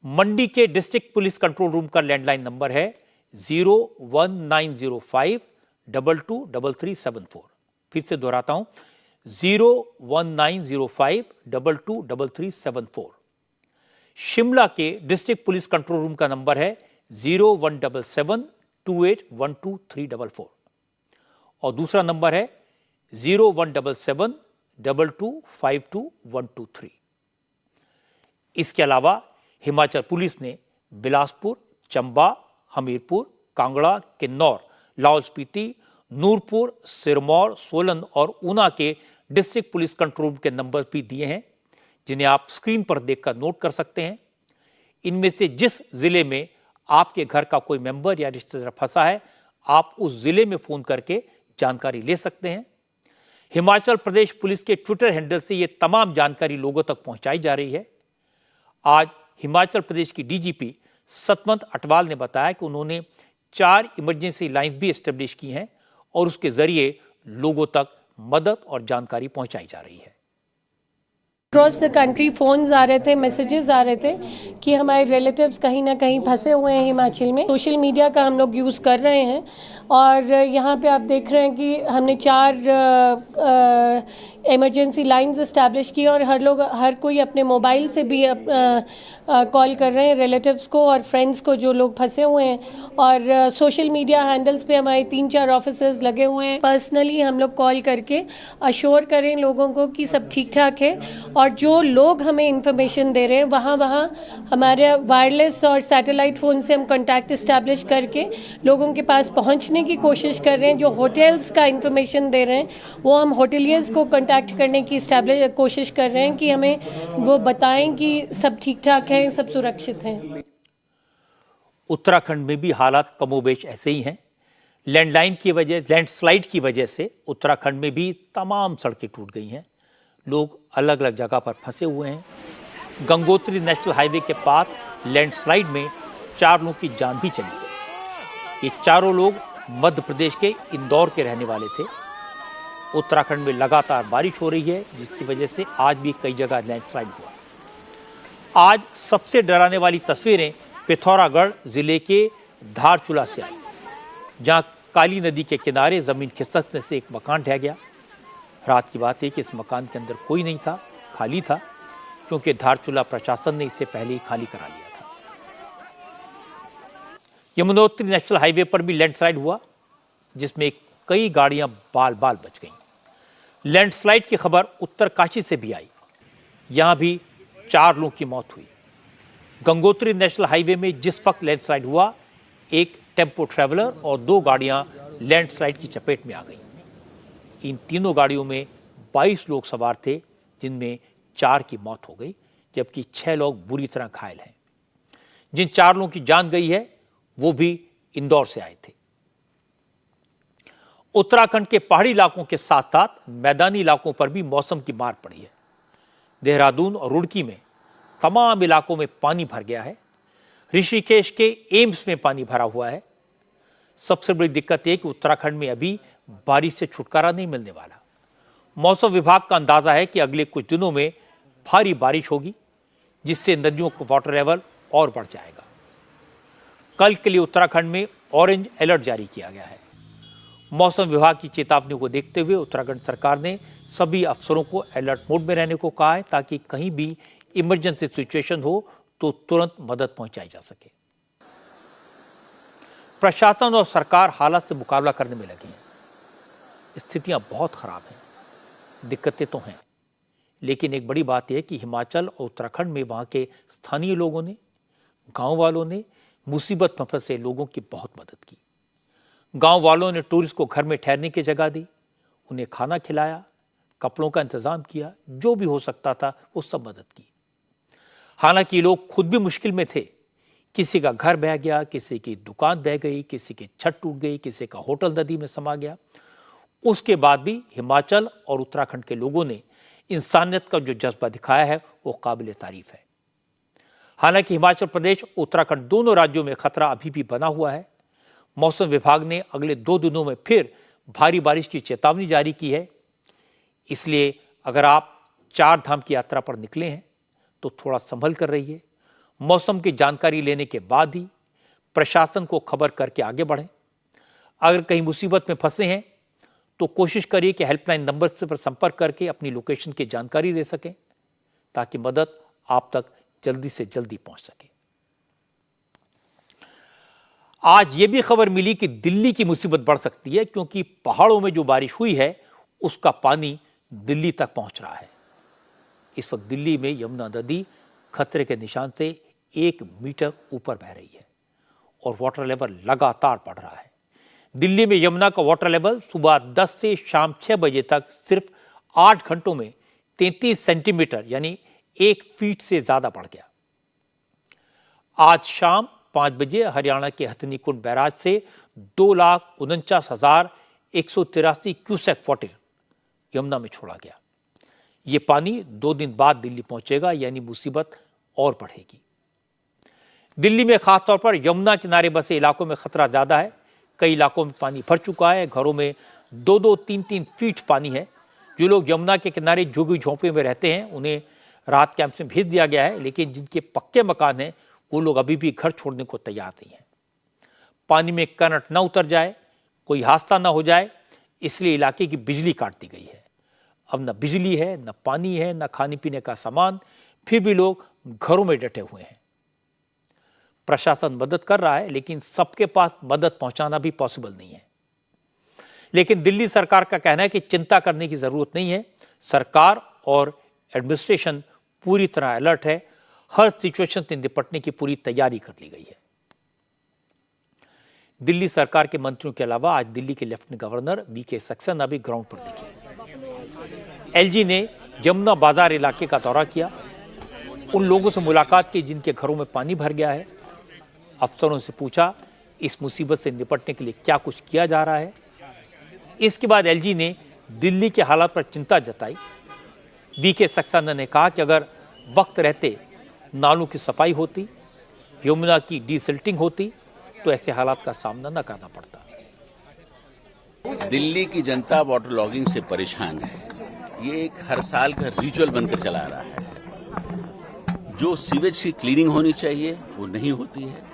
S1: मंडी के डिस्ट्रिक्ट पुलिस कंट्रोल रूम का लैंडलाइन नंबर है 01905223374। फिर से दोहराता हूं, 01905223374। शिमला के डिस्ट्रिक्ट पुलिस कंट्रोल रूम का नंबर है 0177281234 और दूसरा नंबर है 017722522123। इसके अलावा हिमाचल पुलिस ने बिलासपुर, चंबा, हमीरपुर, कांगड़ा, किन्नौर, लाहौल स्पीति, नूरपुर, सिरमौर, सोलन और ऊना के डिस्ट्रिक्ट पुलिस कंट्रोल रूम के नंबर भी दिए हैं, जिन्हें आप स्क्रीन पर देखकर नोट कर सकते हैं। इनमें से जिस जिले में आपके घर का कोई मेंबर या रिश्तेदार फंसा है, आप उस जिले में फोन करके जानकारी ले सकते हैं। हिमाचल प्रदेश पुलिस के ट्विटर हैंडल से ये तमाम जानकारी लोगों तक पहुंचाई जा रही है। आज हिमाचल प्रदेश की डीजीपी सतवंत अटवाल ने बताया कि उन्होंने 4 इमरजेंसी लाइन्स भी एस्टेब्लिश की हैं और उसके जरिए लोगों तक मदद और जानकारी पहुंचाई जा रही है।
S14: अक्रॉस द कंट्री फोन्स आ रहे थे, मैसेजेस आ रहे थे कि हमारे रिलेटिव्स कहीं ना कहीं फंसे हुए हैं हिमाचल में। सोशल मीडिया का हम लोग यूज़ कर रहे हैं और यहाँ पे आप देख रहे हैं कि हमने 4 इमरजेंसी लाइंस इस्टेब्लिश की और हर कोई अपने मोबाइल से भी कॉल कर रहे हैं रिलेटिव्स को और फ्रेंड्स को जो लोग फंसे हुए हैं। और सोशल मीडिया हैंडल्स पे हमारे 3-4 ऑफिसर्स लगे हुए हैं। पर्सनली हम लोग कॉल करके अश्योर करें लोगों को कि सब ठीक ठाक है और जो लोग हमें इंफॉर्मेशन दे रहे हैं वहाँ हमारे वायरलेस और सैटेलाइट फ़ोन से हम कॉन्टैक्ट इस्टेब्लिश करके लोगों के पास पहुँचने की कोशिश कर रहे हैं। जो होटल्स का इंफॉर्मेशन दे रहे हैं वो हम होटलियर्स को कॉन्टैक्ट करने की कोशिश कर रहे हैं कि हमें वो बताएं कि सब ठीक ठाक है, सब सुरक्षित हैं।
S1: उत्तराखंड में भी हालात कमोबेश ऐसे ही हैं। लैंडस्लाइड की वजह से उत्तराखंड में भी तमाम सड़कें टूट गई हैं। लोग अलग अलग जगह पर फंसे हुए हैं। गंगोत्री नेशनल हाईवे के पास लैंडस्लाइड में 4 लोगों की जान भी चली गई। ये चारों लोग मध्य प्रदेश के इंदौर के रहने वाले थे। उत्तराखंड में लगातार बारिश हो रही है, जिसकी वजह से आज भी कई जगह लैंडस्लाइड हुआ। आज सबसे डराने वाली तस्वीरें पिथौरागढ़ जिले के धारचूला से आई, जहां काली नदी के किनारे जमीन खिसकने से एक मकान ढह गया। रात की बात है कि इस मकान के अंदर कोई नहीं था, खाली था, क्योंकि धारचूला प्रशासन ने इससे पहले ही खाली करा लिया था। यमुनोत्री नेशनल हाईवे पर भी लैंडस्लाइड हुआ, जिसमें कई गाड़ियां बाल बाल बच गईं। लैंडस्लाइड की खबर उत्तरकाशी से भी आई, यहां भी 4 लोगों की मौत हुई। गंगोत्री नेशनल हाईवे में जिस वक्त लैंडस्लाइड हुआ, एक टेम्पो ट्रैवलर और 2 गाड़ियां लैंडस्लाइड की चपेट में आ गईं। इन तीनों गाड़ियों में 22 लोग सवार थे, जिनमें 4 की मौत हो गई, जबकि 6 लोग बुरी तरह घायल हैं। जिन 4 लोगों की जान गई है वो भी इंदौर से आए थे। उत्तराखंड के पहाड़ी इलाकों के साथ साथ मैदानी इलाकों पर भी मौसम की मार पड़ी है। देहरादून और रुड़की में तमाम इलाकों में पानी भर गया है। ऋषिकेश के एम्स में पानी भरा हुआ है। सबसे बड़ी दिक्कत यह कि उत्तराखंड में अभी बारिश से छुटकारा नहीं मिलने वाला। मौसम विभाग का अंदाजा है कि अगले कुछ दिनों में भारी बारिश होगी, जिससे नदियों का वाटर लेवल और बढ़ जाएगा। कल के लिए उत्तराखंड में ऑरेंज अलर्ट जारी किया गया है। मौसम विभाग की चेतावनी को देखते हुए उत्तराखंड सरकार ने सभी अफसरों को अलर्ट मोड में रहने को कहा है, ताकि कहीं भी इमरजेंसी सिचुएशन हो तो तुरंत मदद पहुंचाई जा सके। प्रशासन और सरकार हालात से मुकाबला करने में लगी हैं। स्थितियां बहुत खराब हैं, दिक्कतें तो हैं, लेकिन एक बड़ी बात यह कि हिमाचल और उत्तराखंड में वहां के स्थानीय लोगों ने, गांव वालों ने मुसीबत में फंसे लोगों की बहुत मदद की। गांव वालों ने टूरिस्ट को घर में ठहरने की जगह दी, उन्हें खाना खिलाया, कपड़ों का इंतजाम किया, जो भी हो सकता था वो सब मदद की। हालांकि लोग खुद भी मुश्किल में थे। किसी का घर बह गया, किसी की दुकान बह गई, किसी की छत टूट गई, किसी का होटल नदी में समा गया। उसके बाद भी हिमाचल और उत्तराखंड के लोगों ने इंसानियत का जो जज्बा दिखाया है वो काबिल तारीफ है। हालांकि हिमाचल प्रदेश, उत्तराखंड दोनों राज्यों में खतरा अभी भी बना हुआ है। मौसम विभाग ने अगले 2 दिनों में फिर भारी बारिश की चेतावनी जारी की है। इसलिए अगर आप 4 धाम की यात्रा पर निकले हैं तो थोड़ा संभल कर रहिए। मौसम की जानकारी लेने के बाद ही प्रशासन को खबर करके आगे बढ़ें। अगर कहीं मुसीबत में फंसे हैं तो कोशिश करिए कि हेल्पलाइन नंबर पर संपर्क करके अपनी लोकेशन की जानकारी दे सकें, ताकि मदद आप तक जल्दी से जल्दी पहुंच सके। आज यह भी खबर मिली कि दिल्ली की मुसीबत बढ़ सकती है, क्योंकि पहाड़ों में जो बारिश हुई है उसका पानी दिल्ली तक पहुंच रहा है। इस वक्त दिल्ली में यमुना नदी खतरे के निशान से 1 मीटर ऊपर बह रही है और वाटर लेवल लगातार बढ़ रहा है। दिल्ली में यमुना का वाटर लेवल सुबह 10 से शाम 6 बजे तक सिर्फ 8 घंटों में 33 सेंटीमीटर यानी 1 फीट से ज्यादा बढ़ गया। आज शाम 5 बजे हरियाणा के हथनीकुंड बैराज से 2,49,183 क्यूसेक वाटर यमुना में छोड़ा गया। ये पानी 2 दिन बाद दिल्ली पहुंचेगा, यानी मुसीबत और बढ़ेगी। दिल्ली में खासतौर पर यमुना किनारे बसे इलाकों में खतरा ज्यादा है। कई इलाकों में पानी भर चुका है। घरों में 2-2, 3-3 फीट पानी है। जो लोग यमुना के किनारे झुग्गी झोंपड़े में रहते हैं उन्हें राहत कैंप में भेज दिया गया है, लेकिन जिनके पक्के मकान हैं वो लोग अभी भी घर छोड़ने को तैयार नहीं है। पानी में करंट न उतर जाए, कोई हादसा न हो जाए, इसलिए इलाके की बिजली काट दी गई है। अब न बिजली है, न पानी है, न खाने पीने का सामान, फिर भी लोग घरों में डटे हुए हैं। प्रशासन मदद कर रहा है, लेकिन सबके पास मदद पहुंचाना भी पॉसिबल नहीं है। लेकिन दिल्ली सरकार का कहना है कि चिंता करने की जरूरत नहीं है। सरकार और एडमिनिस्ट्रेशन पूरी तरह अलर्ट है। हर सिचुएशन से निपटने की पूरी तैयारी कर ली गई है। दिल्ली सरकार के मंत्रियों के अलावा आज दिल्ली के लेफ्टिनेंट गवर्नर वीके सक्सेना भी ग्राउंड पर दिखे। एलजी ने यमुना बाजार इलाके का दौरा किया, उन लोगों से मुलाकात की जिनके घरों में पानी भर गया है। अफसरों से पूछा इस मुसीबत से निपटने के लिए क्या कुछ किया जा रहा है। इसके बाद एलजी ने दिल्ली के हालात पर चिंता जताई। वीके सक्सेना ने कहा कि अगर वक्त रहते नालों की सफाई होती, यमुना की डीसिल्टिंग होती, तो ऐसे हालात का सामना न करना पड़ता।
S15: दिल्ली की जनता वाटर लॉगिंग से परेशान है। ये एक हर साल का रिचुअल बनकर चला आ रहा है। जो सीवेज की क्लीनिंग होनी चाहिए वो नहीं होती है।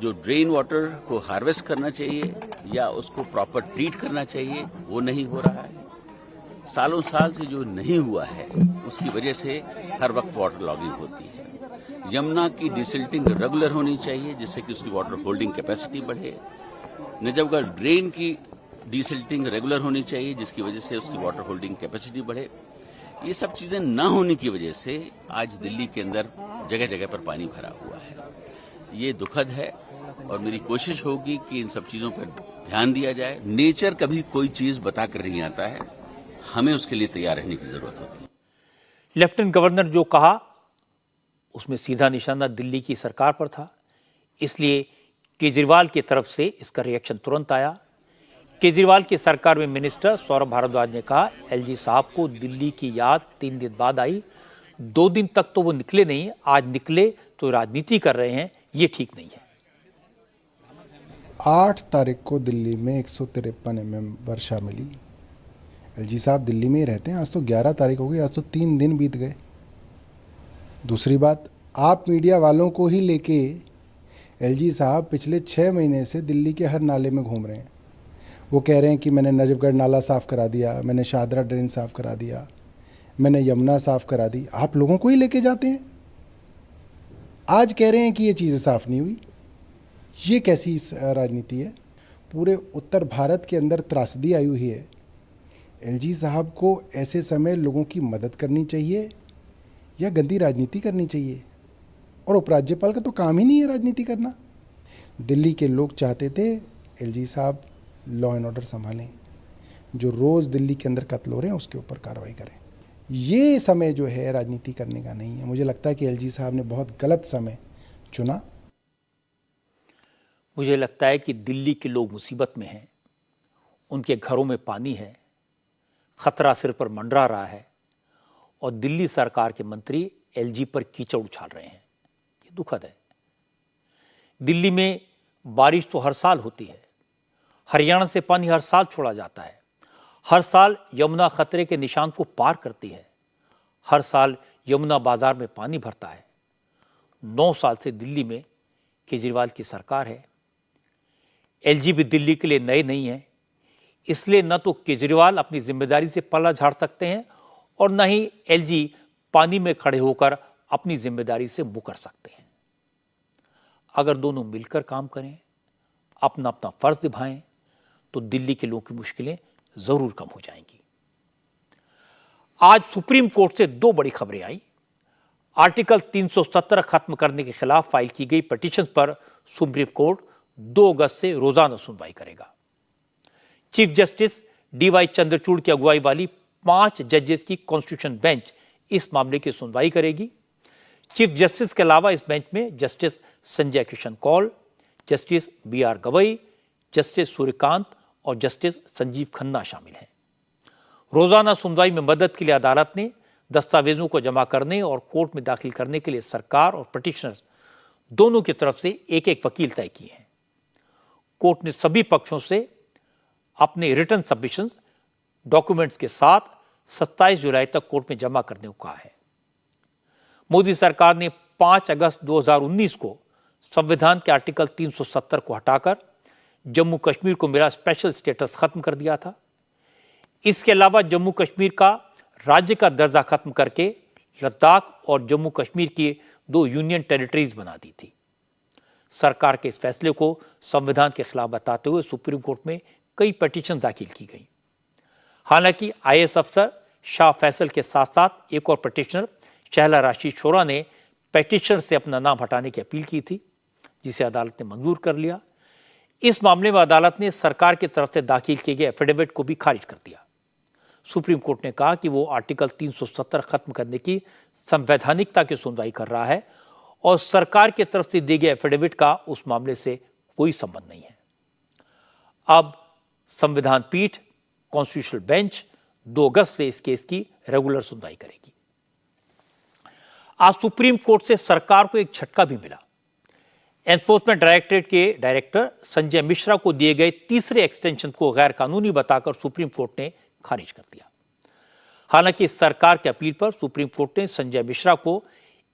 S15: जो ड्रेन वाटर को हार्वेस्ट करना चाहिए या उसको प्रॉपर ट्रीट करना चाहिए वो नहीं हो रहा है। सालों साल से जो नहीं हुआ है उसकी वजह से हर वक्त वाटर लॉगिंग होती है। यमुना की डिसिल्टिंग रेगुलर होनी चाहिए जिससे कि उसकी वाटर होल्डिंग कैपेसिटी बढ़े। नजफगढ़ ड्रेन की डिसिल्टिंग रेगुलर होनी चाहिए जिसकी वजह से उसकी वाटर होल्डिंग कैपेसिटी बढ़े। ये सब चीजें न होने की वजह से आज दिल्ली के अंदर जगह जगह पर पानी भरा हुआ है। ये दुखद है और मेरी कोशिश होगी कि इन सब चीजों पर ध्यान दिया जाए। नेचर कभी कोई चीज बताकर नहीं आता है, हमें उसके लिए तैयार रहने की जरूरत होती है।
S1: लेफ्टिनेंट गवर्नर जो कहा उसमें सीधा निशाना दिल्ली की सरकार पर था, इसलिए केजरीवाल की तरफ से इसका रिएक्शन तुरंत आया। केजरीवाल की सरकार में मिनिस्टर सौरभ भारद्वाज ने कहा एलजी साहब को दिल्ली की याद 3 दिन बाद आई। 2 दिन तक तो वो निकले नहीं, आज निकले तो राजनीति कर रहे हैं, ये ठीक नहीं है।
S16: 8 तारीख को दिल्ली में 153 mm वर्षा मिली। एलजी साहब दिल्ली में ही रहते हैं। आज तो 11 तारीख हो गई, आज तो 3 दिन बीत गए। दूसरी बात, आप मीडिया वालों को ही लेके एलजी साहब पिछले 6 महीने से दिल्ली के हर नाले में घूम रहे हैं। वो कह रहे हैं कि मैंने नजफगढ़ नाला साफ़ करा दिया, मैंने शाहदरा ड्रेन साफ़ करा दिया, मैंने यमुना साफ़ करा दी। आप लोगों को ही लेके जाते हैं, आज कह रहे हैं कि ये चीज़ें साफ़ नहीं हुई। ये कैसी राजनीति है? पूरे उत्तर भारत के अंदर त्रासदी आई हुई है। एलजी साहब को ऐसे समय लोगों की मदद करनी चाहिए या गंदी राजनीति करनी चाहिए? और उपराज्यपाल का तो काम ही नहीं है राजनीति करना। दिल्ली के लोग चाहते थे एलजी साहब लॉ एंड ऑर्डर संभालें, जो रोज़ दिल्ली के अंदर कत्ल हो रहे हैं उसके ऊपर कार्रवाई करें। ये समय जो है राजनीति करने का नहीं है। मुझे लगता है कि एलजी साहब ने बहुत गलत समय चुना।
S1: मुझे लगता है कि दिल्ली के लोग मुसीबत में हैं, उनके घरों में पानी है, खतरा सिर पर मंडरा रहा है और दिल्ली सरकार के मंत्री एलजी पर कीचड़ उछाल रहे हैं। ये दुखद है। दिल्ली में बारिश तो हर साल होती है, हरियाणा से पानी हर साल छोड़ा जाता है, हर साल यमुना खतरे के निशान को पार करती है, हर साल यमुना बाजार में पानी भरता है। 9 साल से दिल्ली में केजरीवाल की सरकार है। एलजी भी दिल्ली के लिए नए नहीं है, इसलिए न तो केजरीवाल अपनी जिम्मेदारी से पल्ला झाड़ सकते हैं और न ही एलजी पानी में खड़े होकर अपनी जिम्मेदारी से मुकर सकते हैं। अगर दोनों मिलकर काम करें, अपना अपना फर्ज निभाएं, तो दिल्ली के लोगों की मुश्किलें जरूर कम हो जाएंगी। आज सुप्रीम कोर्ट से 2 बड़ी खबरें आई। आर्टिकल 317 खत्म करने के खिलाफ फाइल की गई पिटीशन पर सुप्रीम कोर्ट 2 अगस्त से रोजाना सुनवाई करेगा। चीफ जस्टिस डीवाई चंद्रचूड़ की अगुवाई वाली 5 जजेस की कॉन्स्टिट्यूशन बेंच इस मामले की सुनवाई करेगी। चीफ जस्टिस के अलावा इस बेंच में justice Sanjay Kishan Kaul, justice BR Gavai, justice Suryakant और जस्टिस संजीव खन्ना शामिल हैं। रोजाना सुनवाई में मदद के लिए अदालत ने दस्तावेजों को जमा करने और कोर्ट में दाखिल करने के लिए सरकार और पिटिशनर्स दोनों की तरफ से एक वकील तय किए हैं। कोर्ट ने सभी पक्षों से अपने रिटर्न सबमिशंस डॉक्यूमेंट्स के साथ 27 जुलाई तक कोर्ट में जमा करने को कहा है। मोदी सरकार ने 5 अगस्त 2019 को संविधान के आर्टिकल 370 को हटाकर जम्मू कश्मीर को मिला स्पेशल स्टेटस खत्म कर दिया था। इसके अलावा जम्मू कश्मीर का राज्य का दर्जा खत्म करके लद्दाख और जम्मू कश्मीर की 2 यूनियन टेरिटरीज बना दी थी। सरकार के इस फैसले को संविधान के खिलाफ बताते हुए सुप्रीम कोर्ट में कई पिटीशन दाखिल की गई। हालांकि IAS अफसर शाह फैसल के साथ साथ एक और पिटीशनर शहला राशिद शोरा ने पिटीशनर से अपना नाम हटाने की अपील की थी, जिसे अदालत ने मंजूर कर लिया। इस मामले में अदालत ने सरकार की तरफ से दाखिल किए गए एफिडेविट को भी खारिज कर दिया। सुप्रीम कोर्ट ने कहा कि वो आर्टिकल 370 खत्म करने की संवैधानिकता की सुनवाई कर रहा है और सरकार की तरफ से दिए गए एफिडेविट का उस मामले से कोई संबंध नहीं है। अब संविधान पीठ कॉन्स्टिट्यूशनल बेंच 2 अगस्त से इस केस की रेगुलर सुनवाई करेगी। आज सुप्रीम कोर्ट से सरकार को एक झटका भी मिला। एनफोर्समेंट डायरेक्टरेट के डायरेक्टर संजय मिश्रा को दिए गए तीसरे एक्सटेंशन को गैर कानूनी बताकर सुप्रीम कोर्ट ने खारिज कर दिया। हालांकि सरकार की अपील पर सुप्रीम कोर्ट ने संजय मिश्रा को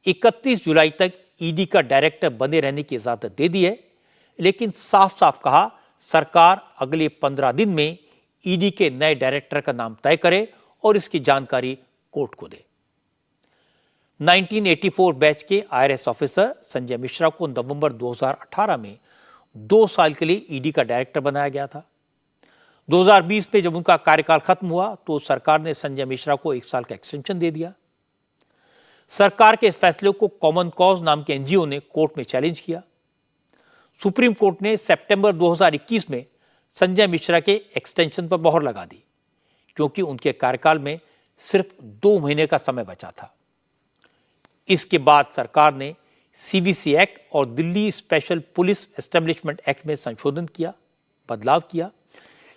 S1: 31 जुलाई तक ईडी का डायरेक्टर बने रहने की इजाजत दे दी है, लेकिन साफ साफ कहा सरकार अगले 15 दिन में ईडी के नए डायरेक्टर का नाम तय करे और इसकी जानकारी कोर्ट को दे। 1984 बैच के IRS ऑफिसर संजय मिश्रा को नवंबर 2018 में 2 साल के लिए ईडी का डायरेक्टर बनाया गया था। 2020 में जब उनका कार्यकाल खत्म हुआ तो सरकार ने संजय मिश्रा को 1 साल का एक्सटेंशन दे दिया। सरकार के इस फैसले को कॉमन कॉज नाम के NGO ने कोर्ट में चैलेंज किया। सुप्रीम कोर्ट ने सितंबर 2021 में संजय मिश्रा के एक्सटेंशन पर मोहर लगा दी, क्योंकि उनके कार्यकाल में सिर्फ 2 महीने का समय बचा था। इसके बाद सरकार ने CVC एक्ट और Delhi special police establishment act में संशोधन किया, बदलाव किया,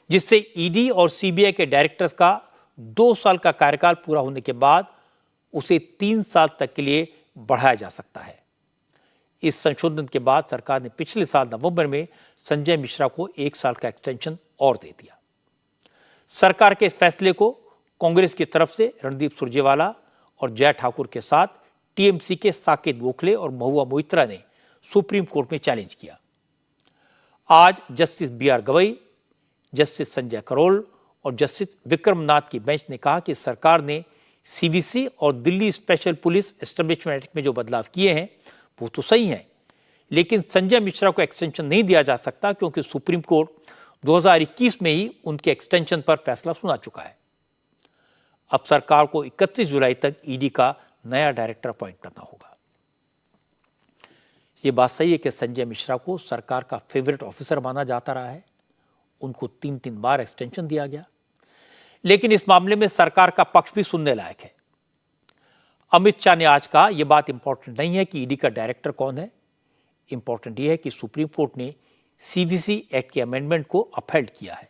S1: जिससे ईडी और CBI के डायरेक्टर्स का 2 साल का कार्यकाल पूरा होने के बाद उसे 3 साल तक के लिए बढ़ाया जा सकता है। इस संशोधन के बाद सरकार ने पिछले साल नवंबर में संजय मिश्रा को 1 साल का एक्सटेंशन और दे दिया। सरकार के इस फैसले को कांग्रेस की तरफ से रणदीप सुरजेवाला और जय ठाकुर के साथ टीएमसी के साकेत गोखले और महुआ मोइत्रा ने सुप्रीम कोर्ट में चैलेंज किया। आज justice B R. Gavai, justice Sanjay Karol और जस्टिस विक्रम नाथ की बेंच ने कहा कि सरकार ने सीवीसी और Delhi special police establishment act में जो बदलाव किए हैं वो तो सही हैं, लेकिन संजय मिश्रा को एक्सटेंशन नहीं दिया जा सकता क्योंकि सुप्रीम कोर्ट 2021 में ही उनके एक्सटेंशन पर फैसला सुना चुका है। अब सरकार को 31 जुलाई तक ईडी का नया डायरेक्टर अपॉइंट करना होगा। ये बात सही है कि संजय मिश्रा को सरकार का फेवरेट ऑफिसर माना जाता रहा है, उनको 3-3 बार एक्सटेंशन दिया गया, लेकिन इस मामले में सरकार का पक्ष भी सुनने लायक है। अमित शाह ने आज कहा यह बात इंपॉर्टेंट नहीं है कि ईडी का डायरेक्टर कौन है, इंपॉर्टेंट यह है कि सुप्रीम कोर्ट ने सीवीसी एक्ट के अमेंडमेंट को अपहेल्ड किया है।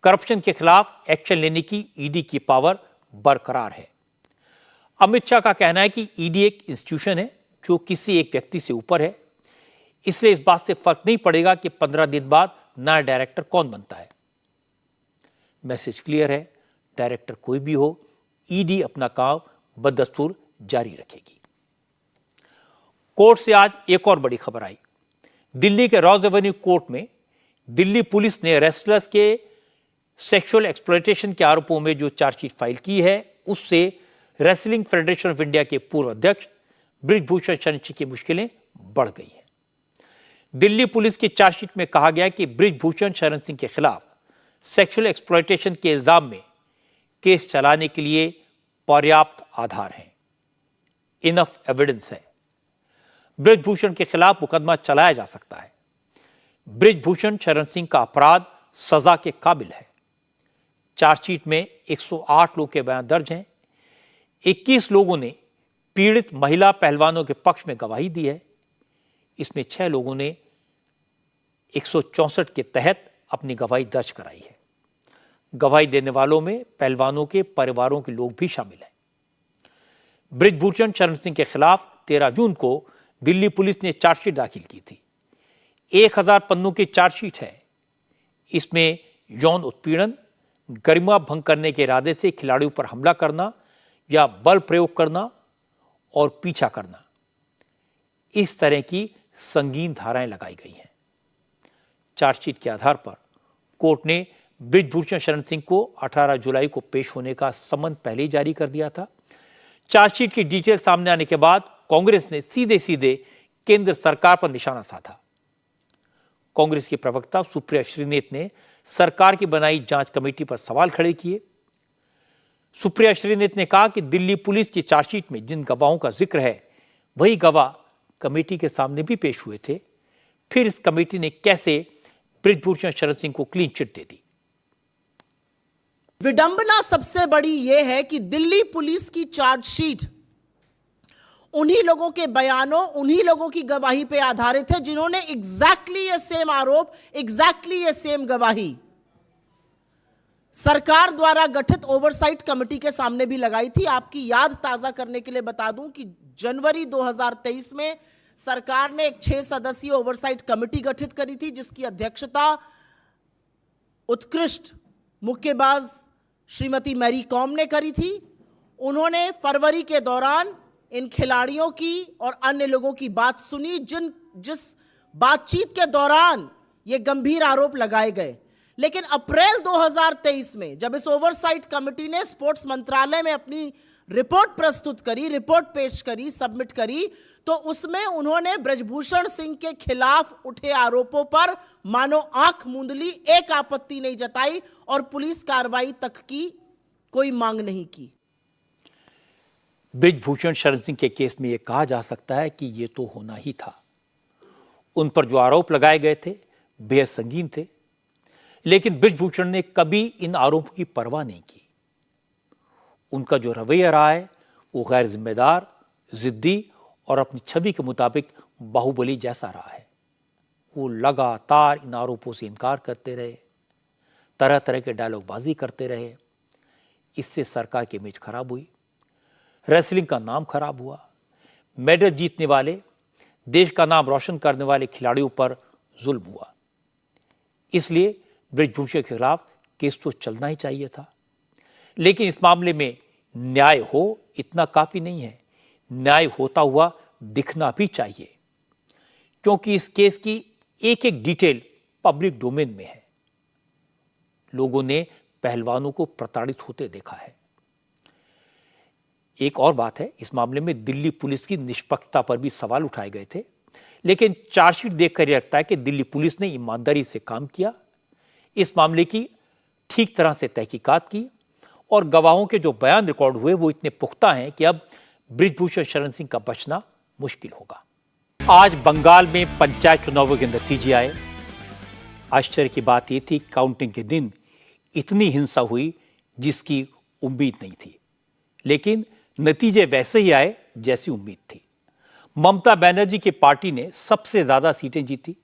S1: करप्शन के खिलाफ एक्शन लेने की ईडी की पावर बरकरार है। अमित शाह का कहना है कि ईडी एक इंस्टीट्यूशन है जो किसी एक व्यक्ति से ऊपर है, इसलिए इस बात से फर्क नहीं पड़ेगा कि 15 दिन बाद नया डायरेक्टर कौन बनता है। मैसेज क्लियर है, डायरेक्टर कोई भी हो, ईडी अपना काम बदस्तूर जारी रखेगी। कोर्ट से आज एक और बड़ी खबर आई। दिल्ली के रॉज एवेन्यू कोर्ट में दिल्ली पुलिस ने रेसलर्स के सेक्सुअल एक्सप्लॉयटेशन के आरोपों में जो चार्जशीट फाइल की है उससे रेसलिंग फेडरेशन ऑफ इंडिया के पूर्व अध्यक्ष बृजभूषण शरण सिंह की मुश्किलें बढ़ गई हैं। दिल्ली पुलिस की चार्जशीट में कहा गया कि बृजभूषण शरण सिंह के खिलाफ सेक्सुअल एक्सप्लॉयटेशन के इल्जाम में केस चलाने के लिए पर्याप्त आधार हैं, इनफ एविडेंस है। बृजभूषण के खिलाफ मुकदमा चलाया जा सकता है। बृजभूषण शरण सिंह का अपराध सजा के काबिल है। चार्जशीट में 108 लोगों के बयान दर्ज हैं। 21 लोगों ने पीड़ित महिला पहलवानों के पक्ष में गवाही दी है। इसमें 6 लोगों ने 164 के तहत अपनी गवाही दर्ज कराई है। गवाही देने वालों में पहलवानों के परिवारों के लोग भी शामिल हैं। बृजभूषण शरण सिंह के खिलाफ 13 जून को दिल्ली पुलिस ने चार्जशीट दाखिल की थी। 1000 पन्नों की चार्जशीट है। इसमें यौन उत्पीड़न, गरिमा भंग करने के इरादे से खिलाड़ियों पर हमला करना या बल प्रयोग करना और पीछा करना, इस तरह की संगीन धाराएं लगाई गई हैं। चार्जशीट के आधार पर कोर्ट ने बृजभूषण शरण सिंह को 18 जुलाई को पेश होने का समन पहले ही जारी कर दिया था। चार्जशीट की डिटेल सामने आने के बाद कांग्रेस ने सीधे केंद्र सरकार पर निशाना साधा। कांग्रेस के प्रवक्ता सुप्रिया श्रीनेत ने सरकार की बनाई जांच कमेटी पर सवाल खड़े किए। सुप्रिया श्रीनेत ने कहा कि दिल्ली पुलिस की चार्जशीट में जिन गवाहों का जिक्र है वही गवाह कमेटी के सामने भी पेश हुए थे, फिर इस कमेटी ने कैसे बृजभूषण शरण सिंह को क्लीन चिट दे दी।
S17: विडंबना सबसे बड़ी यह है कि दिल्ली पुलिस की चार्जशीट उन्हीं लोगों के बयानों, उन्हीं लोगों की गवाही पे आधारित है जिन्होंने एग्जैक्टली ये सेम आरोप, एग्जैक्टली ये सेम गवाही सरकार द्वारा गठित ओवरसाइट कमेटी के सामने भी लगाई थी। आपकी याद ताजा करने के लिए बता दूं कि जनवरी 2023 में सरकार ने एक 6 सदस्यीय ओवरसाइट कमेटी गठित करी थी जिसकी अध्यक्षता उत्कृष्ट मुक्केबाज श्रीमती मैरी कॉम ने करी थी। उन्होंने फरवरी के दौरान इन खिलाड़ियों की और अन्य लोगों की बात सुनी जिस बातचीत के दौरान ये गंभीर आरोप लगाए गए। लेकिन अप्रैल 2023 में जब इस ओवरसाइट कमेटी ने स्पोर्ट्स मंत्रालय में अपनी रिपोर्ट प्रस्तुत करी, रिपोर्ट पेश करी, सबमिट करी, तो उसमें उन्होंने बृजभूषण सिंह के खिलाफ उठे आरोपों पर मानो आंख मूंद ली, एक आपत्ति नहीं जताई और पुलिस कार्रवाई तक की कोई मांग नहीं की।
S1: बृजभूषण शरण सिंह के केस में यह कहा जा सकता है कि यह तो होना ही था। उन पर जो आरोप लगाए गए थे बेहद संगीन थे, लेकिन बृजभूषण ने कभी इन आरोपों की परवाह नहीं की। उनका जो रवैया रहा है वो गैर जिम्मेदार, जिद्दी और अपनी छवि के मुताबिक बाहुबली जैसा रहा है। वो लगातार इन आरोपों से इनकार करते रहे, तरह तरह के डायलॉगबाजी करते रहे। इससे सरकार की इमेज खराब हुई, रेसलिंग का नाम खराब हुआ। मेडल जीतने वाले, देश का नाम रोशन करने वाले खिलाड़ियों पर जुल्म हुआ। इसलिए बृजभूषण के खिलाफ केस तो चलना ही चाहिए था, लेकिन इस मामले में न्याय हो इतना काफी नहीं है। न्याय होता हुआ दिखना भी चाहिए, क्योंकि इस केस की एक एक डिटेल पब्लिक डोमेन में है। लोगों ने पहलवानों को प्रताड़ित होते देखा है। एक और बात है, इस मामले में दिल्ली पुलिस की निष्पक्षता पर भी सवाल उठाए गए थे, लेकिन चार्जशीट देखकर यह लगता है कि दिल्ली पुलिस ने ईमानदारी से काम किया, इस मामले की ठीक तरह से तहकीकात की और गवाहों के जो बयान रिकॉर्ड हुए वो इतने पुख्ता हैं कि अब बृजभूषण शरण सिंह का बचना मुश्किल होगा। आज बंगाल में पंचायत चुनावों के नतीजे आए। आश्चर्य की बात यह थी, काउंटिंग के दिन इतनी हिंसा हुई जिसकी उम्मीद नहीं थी, लेकिन नतीजे वैसे ही आए जैसी उम्मीद थी। ममता बनर्जी की पार्टी ने सबसे ज्यादा सीटें जीती,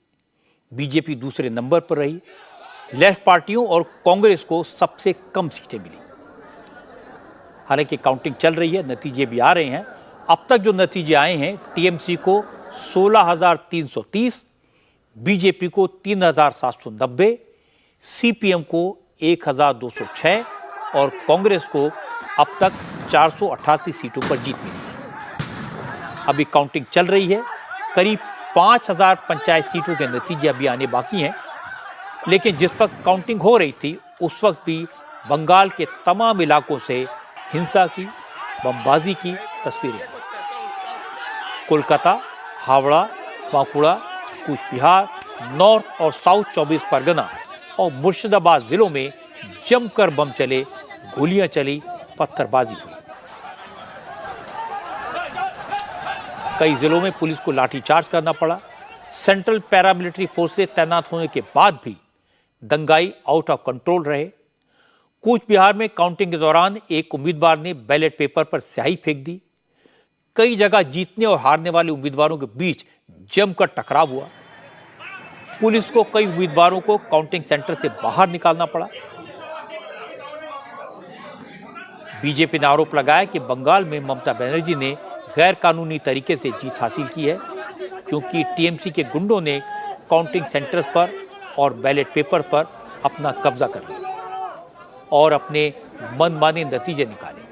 S1: बीजेपी दूसरे नंबर पर रही, लेफ्ट पार्टियों और कांग्रेस को सबसे कम सीटें मिली। हालांकि काउंटिंग चल रही है, नतीजे भी आ रहे हैं। अब तक जो नतीजे आए हैं, टीएमसी को 16,330, बीजेपी को 3,790, सीपीएम को 1,206 और कांग्रेस को अब तक 488 सीटों पर जीत मिली है। अभी काउंटिंग चल रही है, करीब 5,000 पंचायत सीटों के नतीजे अभी आने बाकी हैं, लेकिन जिस वक्त काउंटिंग हो रही थी उस वक्त भी बंगाल के तमाम इलाकों से हिंसा की, बमबाजी की तस्वीरें आई। कोलकाता, हावड़ा, बांकुड़ा, कूच बिहार, नॉर्थ और साउथ 24 परगना और मुर्शिदाबाद जिलों में जमकर बम चले, गोलियां चली, पत्थरबाजी हुई। कई जिलों में पुलिस को लाठीचार्ज करना पड़ा। सेंट्रल पैरामिलिट्री फोर्सेस तैनात होने के बाद भी दंगाई आउट ऑफ कंट्रोल रहे। कूच बिहार में काउंटिंग के दौरान एक उम्मीदवार ने बैलेट पेपर पर स्याही फेंक दी। कई जगह जीतने और हारने वाले उम्मीदवारों के बीच जमकर टकराव हुआ। पुलिस को कई उम्मीदवारों को काउंटिंग सेंटर से बाहर निकालना पड़ा। बीजेपी ने आरोप लगाया कि बंगाल में ममता बनर्जी ने गैर कानूनी तरीके से जीत हासिल की है, क्योंकि टीएमसी के गुंडों ने काउंटिंग सेंटर्स पर और बैलेट पेपर पर अपना कब्जा कर लिया और अपने मनमाने नतीजे निकाले।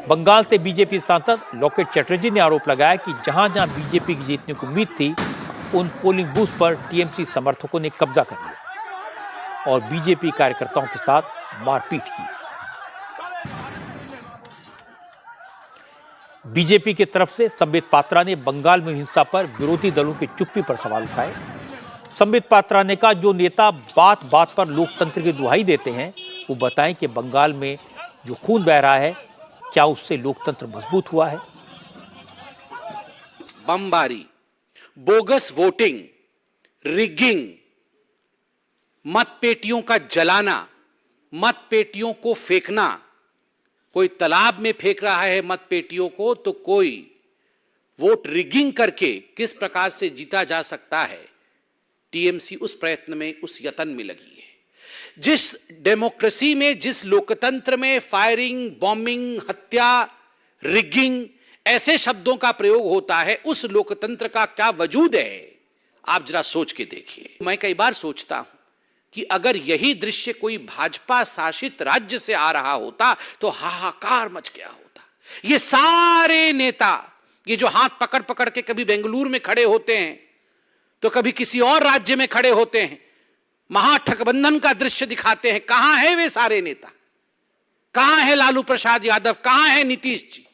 S1: बंगाल से बीजेपी सांसद लोकेट चटर्जी ने आरोप लगाया कि जहां जहां बीजेपी की जीतने की उम्मीद थी, उन पोलिंग बूथ पर टीएमसी समर्थकों ने कब्जा कर लिया और बीजेपी कार्यकर्ताओं के साथ मारपीट की। बीजेपी की तरफ से संबित पात्रा ने बंगाल में हिंसा पर विरोधी दलों की चुप्पी पर सवाल उठाए। संबित पात्रा ने कहा, जो नेता बात बात पर लोकतंत्र की दुहाई देते हैं वो बताएं कि बंगाल में जो खून बह रहा है, क्या उससे लोकतंत्र मजबूत हुआ है?
S18: बमबारी, बोगस वोटिंग, रिगिंग, मतपेटियों का जलाना, मतपेटियों को फेंकना, कोई तालाब में फेंक रहा है मतपेटियों को, तो कोई वोट रिगिंग करके किस प्रकार से जीता जा सकता है, टीएमसी उस प्रयत्न में, उस यत्न में लगी है। जिस डेमोक्रेसी में, जिस लोकतंत्र में फायरिंग, बॉम्बिंग, हत्या, रिगिंग ऐसे शब्दों का प्रयोग होता है, उस लोकतंत्र का क्या वजूद है, आप जरा सोच के देखिए। मैं कई बार सोचता हूं कि अगर यही दृश्य कोई भाजपा शासित राज्य से आ रहा होता तो हाहाकार मच गया होता। ये सारे नेता, ये जो हाथ पकड़ पकड़ के कभी बेंगलुरु में खड़े होते हैं तो कभी किसी और राज्य में खड़े होते हैं, महागठबंधन का दृश्य दिखाते हैं। कहां है वे सारे नेता? कहां है लालू प्रसाद यादव? कहां है नीतीश जी?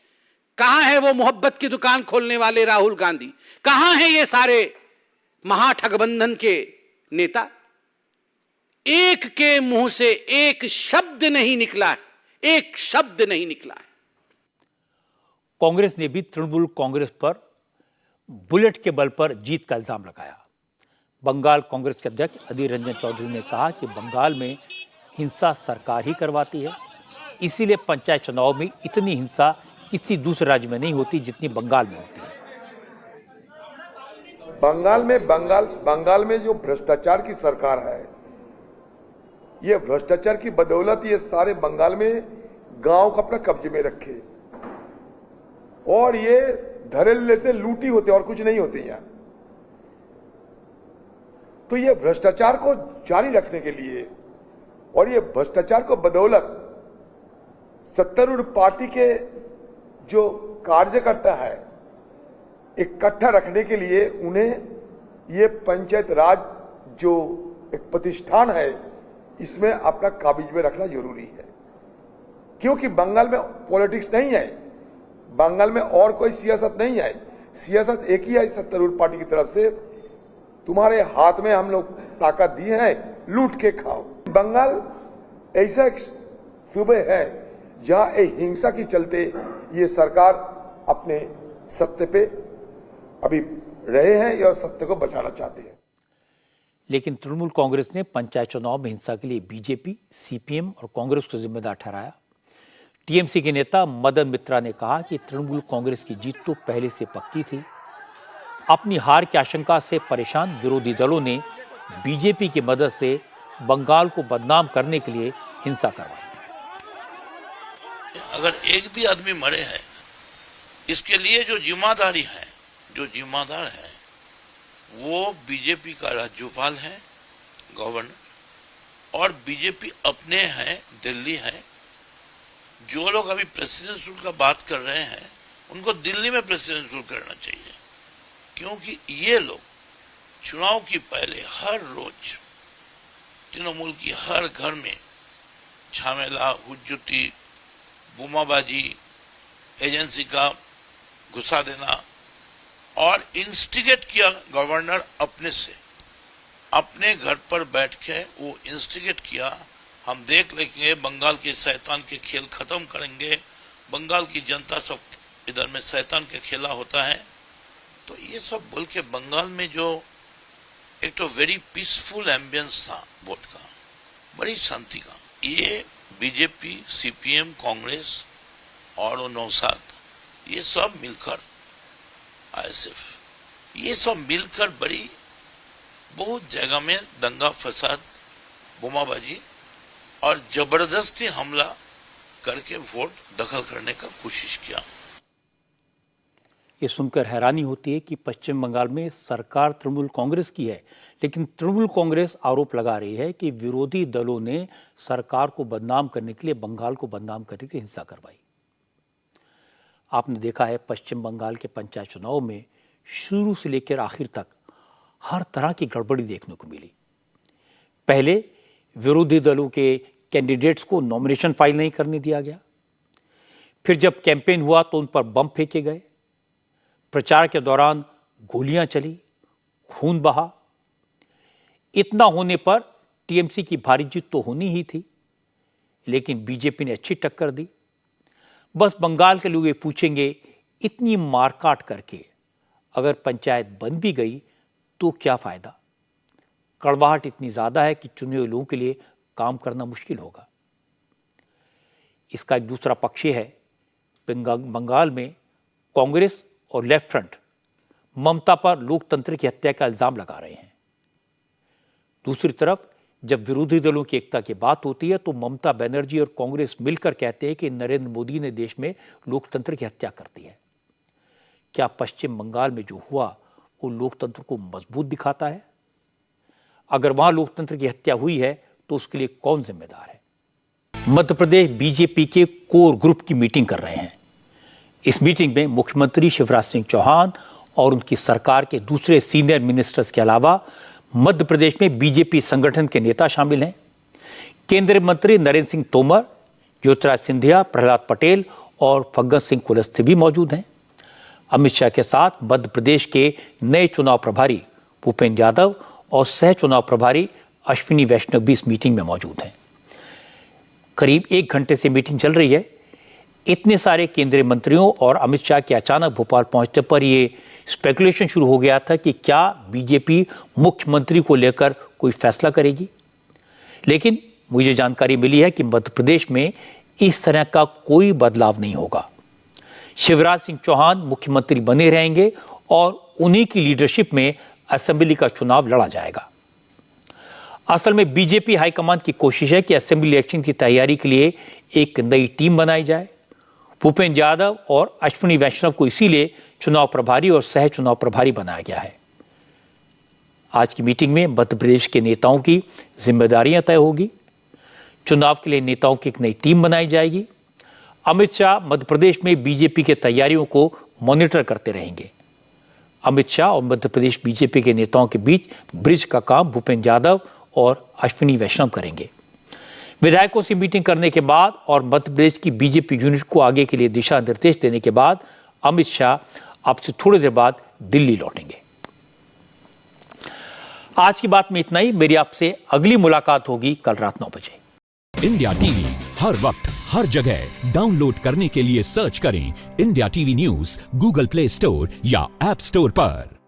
S18: कहां है वो मोहब्बत की दुकान खोलने वाले राहुल गांधी? कहां है ये सारे महागठबंधन के नेता? एक के मुंह से एक शब्द नहीं निकला है, एक शब्द नहीं निकला है।
S1: कांग्रेस ने भी तृणमूल कांग्रेस पर बुलेट के बल पर जीत का इल्जाम लगाया। बंगाल कांग्रेस के अध्यक्ष अधीर रंजन चौधरी ने कहा कि बंगाल में हिंसा सरकार ही करवाती है, इसीलिए पंचायत चुनाव में इतनी हिंसा किसी दूसरे राज्य में नहीं होती जितनी बंगाल में होती है।
S19: बंगाल में जो भ्रष्टाचार की सरकार है, ये भ्रष्टाचार की बदौलत ये सारे बंगाल में गांव को अपना कब्जे में रखे और ये धड़ल्ले से लूटी होते और कुछ नहीं होते यहाँ। तो ये भ्रष्टाचार को जारी रखने के लिए और ये भ्रष्टाचार को बदौलत सत्तारूढ़ पार्टी के जो कार्यकर्ता है इकट्ठा रखने के लिए उन्हें ये पंचायत राज जो एक प्रतिष्ठान है इसमें अपना काबिज में रखना जरूरी है, क्योंकि बंगाल में पॉलिटिक्स नहीं है, बंगाल में और कोई सियासत नहीं है। सियासत एक ही है सत्तारूढ़ पार्टी की तरफ से, तुम्हारे हाथ में हम लोग ताकत दी है, लूट के खाओ। बंगाल ऐसा एक सूबे है जहां हिंसा के चलते ये सरकार अपने सत्ते पे अभी रहे हैं और सत्ते को बचाना चाहते हैं।
S1: लेकिन तृणमूल कांग्रेस ने पंचायत चुनाव में हिंसा के लिए बीजेपी, सीपीएम और कांग्रेस को जिम्मेदार ठहराया। टीएमसी के नेता मदन मित्रा ने कहा कि तृणमूल कांग्रेस की जीत तो पहले से पक्की थी। अपनी हार की आशंका से परेशान विरोधी दलों ने बीजेपी की मदद से बंगाल को बदनाम करने के लिए हिंसा करवाई।
S20: अगर एक भी आदमी मरे हैं, इसके लिए जो जिम्मेदारी है, जो जिम्मेदार है वो बीजेपी का राज्यपाल है, गवर्नर, और बीजेपी अपने हैं, दिल्ली है। जो लोग अभी प्रेसिडेंट रूल का बात कर रहे हैं उनको दिल्ली में प्रेसिडेंट रूल करना चाहिए, क्योंकि ये लोग चुनाव की पहले हर रोज तृणमूल की हर घर में झमेला, हुज्जती, बोमाबाजी, एजेंसी का घुसा देना और इंस्टिगेट किया। गवर्नर अपने से अपने घर पर बैठ के वो इंस्टिगेट किया। हम देख लेंगे, बंगाल के शैतान के खेल खत्म करेंगे, बंगाल की जनता सब इधर में शैतान के खेला होता है। तो ये सब बोल के बंगाल में जो एक तो वेरी पीसफुल एम्बियंस था वोट का, बड़ी शांति का, ये बीजेपी, सीपीएम, कांग्रेस और नौसाद, ये सब मिलकर, आईएसएफ, ये सब मिलकर बड़ी बहुत जगह में दंगा फसाद, बोमाबाजी और जबरदस्ती हमला करके वोट दखल करने का कोशिश किया।
S1: ये सुनकर हैरानी होती है कि पश्चिम बंगाल में सरकार तृणमूल कांग्रेस की है, लेकिन तृणमूल कांग्रेस आरोप लगा रही है कि विरोधी दलों ने सरकार को बदनाम करने के लिए, बंगाल को बदनाम करने के लिए हिंसा करवाई। आपने देखा है पश्चिम बंगाल के पंचायत चुनाव में शुरू से लेकर आखिर तक हर तरह की गड़बड़ी देखने को मिली। पहले विरोधी दलों के कैंडिडेट्स को नॉमिनेशन फाइल नहीं करने दिया गया, फिर जब कैंपेन हुआ तो उन पर बम फेंके गए, प्रचार के दौरान गोलियां चली, खून बहा। इतना होने पर टीएमसी की भारी जीत तो होनी ही थी, लेकिन बीजेपी ने अच्छी टक्कर दी। बस बंगाल के लोग ये पूछेंगे, इतनी मारकाट करके अगर पंचायत बन भी गई तो क्या फायदा? कड़वाहट इतनी ज्यादा है कि चुने हुए लोगों के लिए काम करना मुश्किल होगा। इसका एक दूसरा पक्ष है, बंगाल में कांग्रेस और लेफ्ट फ्रंट ममता पर लोकतंत्र की हत्या का इल्जाम लगा रहे हैं। दूसरी तरफ जब विरोधी दलों की एकता की बात होती है तो ममता बनर्जी और कांग्रेस मिलकर कहते हैं कि नरेंद्र मोदी ने देश में लोकतंत्र की हत्या कर दी है। क्या पश्चिम बंगाल में जो हुआ वो लोकतंत्र को मजबूत दिखाता है? अगर वहां लोकतंत्र की हत्या हुई है तो उसके लिए कौन जिम्मेदार है? मध्य प्रदेश बीजेपी के कोर ग्रुप की मीटिंग कर रहे हैं। इस मीटिंग में मुख्यमंत्री शिवराज सिंह चौहान और उनकी सरकार के दूसरे सीनियर मिनिस्टर्स के अलावा मध्य प्रदेश में बीजेपी संगठन के नेता शामिल हैं। केंद्रीय मंत्री नरेंद्र सिंह तोमर, ज्योतिरादित्य सिंधिया, प्रहलाद पटेल और फग्गन सिंह कुलस्ते भी मौजूद हैं। अमित शाह के साथ मध्य प्रदेश के नए चुनाव प्रभारी भूपेंद्र यादव और सह चुनाव प्रभारी अश्विनी वैष्णव भी इस मीटिंग में मौजूद हैं। करीब 1 घंटे से मीटिंग चल रही है। इतने सारे केंद्रीय मंत्रियों और अमित शाह के अचानक भोपाल पहुंचने पर ये स्पेकुलेशन शुरू हो गया था कि क्या बीजेपी मुख्यमंत्री को लेकर कोई फैसला करेगी। लेकिन मुझे जानकारी मिली है कि मध्य प्रदेश में इस तरह का कोई बदलाव नहीं होगा। शिवराज सिंह चौहान मुख्यमंत्री बने रहेंगे और उन्हीं की लीडरशिप में असेंबली का चुनाव लड़ा जाएगा। असल में बीजेपी हाईकमान की कोशिश है कि असेंबली इलेक्शन की तैयारी के लिए एक नई टीम बनाई जाए। भूपेंद्र यादव और अश्विनी वैष्णव को इसीलिए चुनाव प्रभारी और सह चुनाव प्रभारी बनाया गया है। आज की मीटिंग में मध्य प्रदेश के नेताओं की जिम्मेदारियां तय होगी। चुनाव के लिए नेताओं की एक नई टीम बनाई जाएगी। अमित शाह मध्य प्रदेश में बीजेपी की तैयारियों को मॉनिटर करते रहेंगे। अमित शाह और मध्य प्रदेश बीजेपी के नेताओं के बीच ब्रिज का काम भूपेंद्र यादव और अश्विनी वैष्णव करेंगे। विधायकों से मीटिंग करने के बाद और मध्य प्रदेश की बीजेपी यूनिट को आगे के लिए दिशा निर्देश देने के बाद अमित शाह अब से थोड़ी देर बाद दिल्ली लौटेंगे। आज की बात में इतना ही। मेरी आपसे अगली मुलाकात होगी कल रात 9 बजे।
S21: इंडिया टीवी हर वक्त हर जगह डाउनलोड करने के लिए सर्च करें India TV news Google play store या ऐप स्टोर पर।